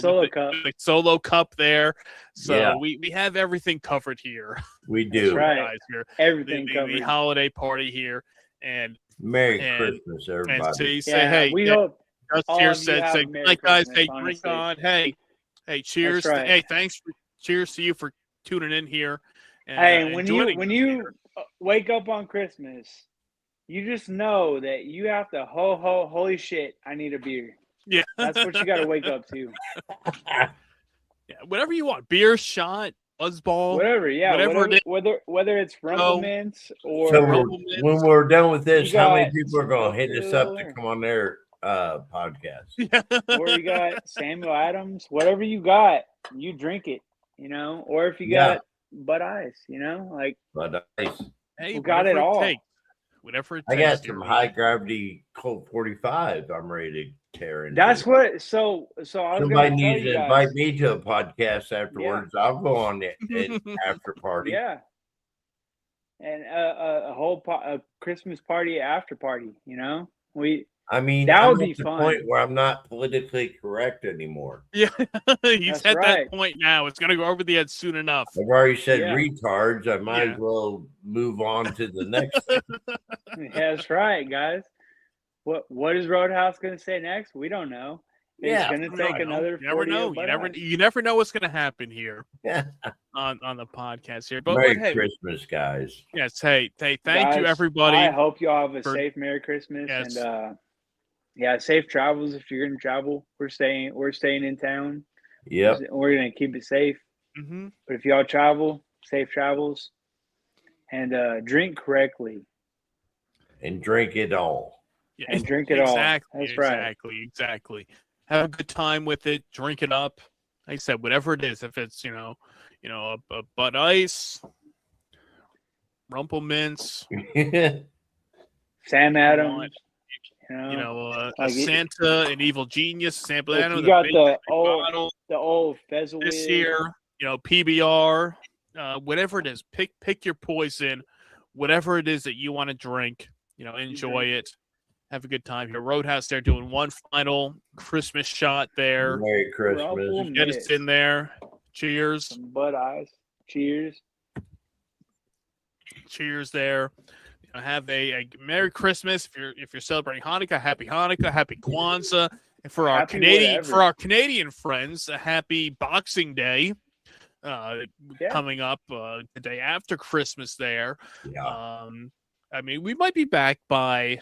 solo cup there. So we have everything covered here. We do. That's right. Guys here. Everything covered. The holiday party here. And Merry Christmas, everybody. And so you say, hey, we hope just all here of you said, have say, a Merry like guys, Christmas, hey, drink honestly. on. Hey, cheers. That's right. Hey, thanks for cheers to you for tuning in here. And, hey, when you wake up on Christmas, you just know that you have to holy shit, I need a beer. Yeah. That's what you got to wake up to. Yeah, whatever you want. Beer, shot, BuzzBallz. Whatever, yeah. Whether it's Rumple Minze or so when we're done with this, how many people are going to hit us up to or- come on their podcast? or you got Samuel Adams, whatever you got, you drink it, or if you got Bud Ice, like Bud Ice. Hey, we got it all. Whatever it I takes. got some high gravity Colt 45. I'm ready to tear into. That's what. So I was somebody gonna needs tell you to guys, invite me to a podcast afterwards. I'll go on it after party. Yeah. And a whole a Christmas party after party. I mean, that would I'm be at the fun. point where I'm not politically correct anymore. Yeah, he's That's at right. that point now. It's gonna go over the head soon enough. I've already said Yeah. retards. I might as well move on to the next thing. That's right, guys. What is Roadhouse going to say next? We don't know. It's going to take another. You never 40 know. of Bud Ice. You never know what's going to happen here. Yeah. On the podcast here. But Merry hey, Christmas, guys. yes. Hey, thank Guys, you, everybody. I hope you all have a safe Merry Christmas and safe travels if you're going to travel. We're staying in town. Yep. We're going to keep it safe. Mm-hmm. But if y'all travel, safe travels, and drink correctly. And drink it all. Yeah, and drink it all. That's right. Exactly. Have a good time with it. Drink it up. Like I said, whatever it is. If it's a Bud Ice, Rumple Minze, Sam Adams, a Santa, an Evil Genius, Sample Adams. You got the old Fezzel this year. PBR, whatever it is. Pick your poison. Whatever it is that you want to drink. Enjoy it. Have a good time here. Roadhouse, they're doing one final Christmas shot there. Merry Christmas. Get us in there. Cheers. Some Bud Ice. Cheers. Cheers there. Have a Merry Christmas if you're celebrating Hanukkah. Happy Kwanzaa. And for our Canadian friends, a happy Boxing Day. Coming up the day after Christmas there. Yeah. I mean, we might be back by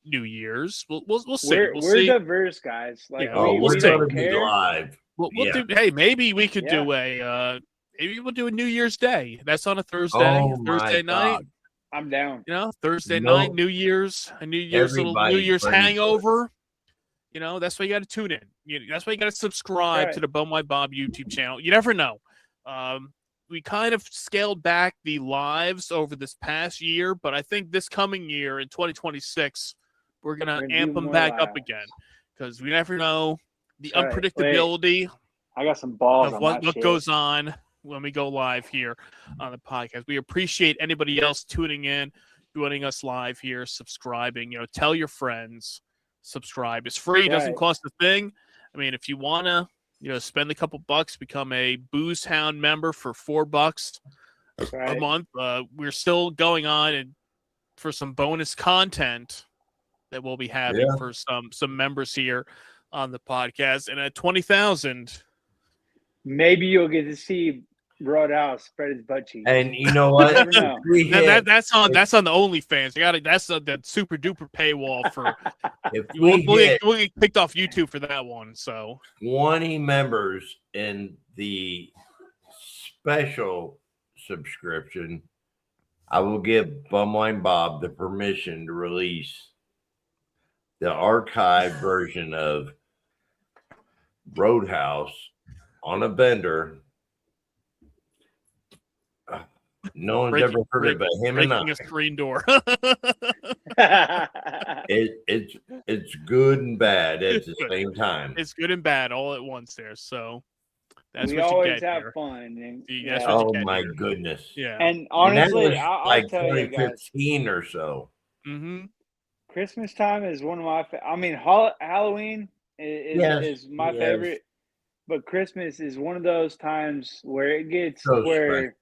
New Year's. We'll see. We're see. diverse, guys. Like Yeah, Oh, we'll we're see. going to don't be care. live. We'll Yeah. do. Hey, maybe we could Yeah. do maybe we'll do a New Year's Day. That's on a Thursday. Oh, my Thursday night. God. I'm down. Thursday No. night, New Year's little New Everybody's Year's ready for it. hangover. That's why you got to tune in. That's why you got to subscribe Right. to the Bum White Bob YouTube channel. You never know. We kind of scaled back the lives over this past year, but I think this coming year in 2026, we're We're gonna gonna amp do them more back up lives. again because we never know the That's right. unpredictability I got some balls of on what my shit. goes on when we go live here on the podcast. We appreciate anybody else tuning in, joining us live here, subscribing. Tell your friends, subscribe. It's free, doesn't Right. cost a thing. I mean, if you wanna, spend a couple bucks, become a Booze Hound member for $4 Right. a month. We're still going on and for some bonus content that we'll be having Yeah. for some members here on the podcast. And at 20,000. Maybe you'll get to see Roadhouse spread his butt cheeks. And you know what? never know. That's on the OnlyFans. That's the super duper paywall for. If we'll we get picked off YouTube for that one. So 20 members in the special subscription, I will give Bumwine Bob the permission to release the archived version of Roadhouse on a vendor. No one's ever heard of it, but him and I. breaking a screen door. It's good and bad at the same time. It's good and bad all at once there. So that's we what you always get have here. fun. And, That's what you Oh get my here. goodness! Yeah. and And that honestly, was I'll like tell you guys, 2015 or so. Mm-hmm. Christmas time is one of my. Halloween is my Yes. favorite, but Christmas is one of those times where it gets So where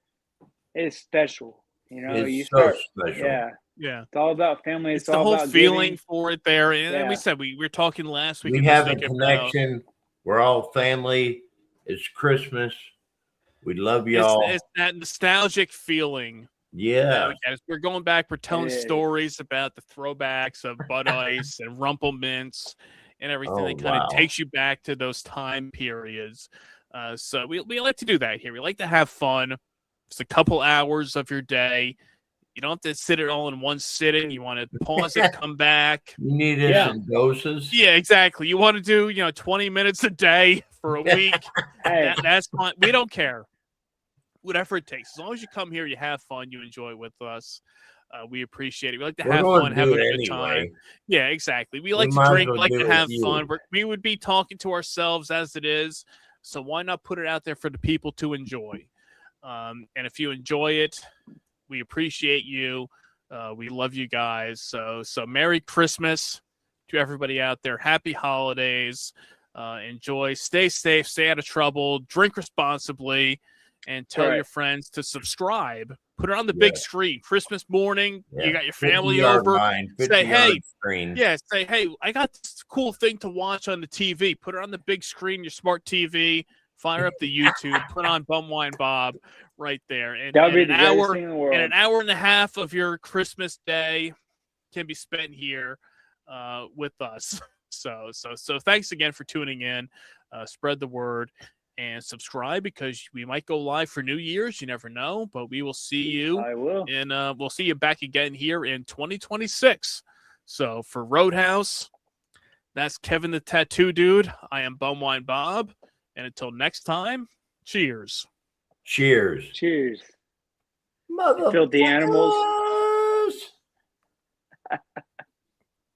it's special. You It's start, so special. yeah. Yeah. It's all about family. It's It's the all whole about feeling giving. for it there. And then we Yeah. said we were talking last week. We and this have a week about- connection. We're all family. It's Christmas. We love y'all. It's that nostalgic feeling. Yeah. We're going back. We're telling It is. stories about the throwbacks of Bud Ice and Rumple Minze and everything Oh, that kind of wow. takes you back to those time periods. So we like to do that here. We like to have fun. It's a couple hours of your day. You don't have to sit it all in one sitting. You want to pause it, come back. You needed Yeah. some doses. Yeah, exactly. You want to do 20 minutes a day for a week. Hey, That's fine. We don't care. Whatever it takes. As long as you come here, you have fun, you enjoy it with us. We appreciate it. We like to We're have going fun, to have do a it good time. anyway. Yeah, exactly. We like We to might as drink, well we like do to it have with fun. you. We would be talking to ourselves as it is. So why not put it out there for the people to enjoy? And if you enjoy it, we appreciate you. We love you guys. So Merry Christmas to everybody out there. Happy holidays. Enjoy. Stay safe. Stay out of trouble. Drink responsibly. And tell Right. your friends to subscribe. Put it on the big screen. Christmas morning. Yeah. You got your family 50-yard over. line, Say, 50-yard hey, screen. yeah, say, hey, I got this cool thing to watch on the TV. Put it on the big screen, your smart TV. Fire up the YouTube. Put on Bumwine Bob right there. And, that would be and the an greatest hour thing in the world. and an hour and a half of your Christmas day can be spent here with us. So thanks again for tuning in. Spread the word and subscribe because we might go live for New Year's. You never know, but we will see you. I will. And we'll see you back again here in 2026. So for Roadhouse, that's Kevin the Tattoo Dude. I am Bumwine Bob. And until next time, cheers. Cheers. Cheers. Mother Filthy animals.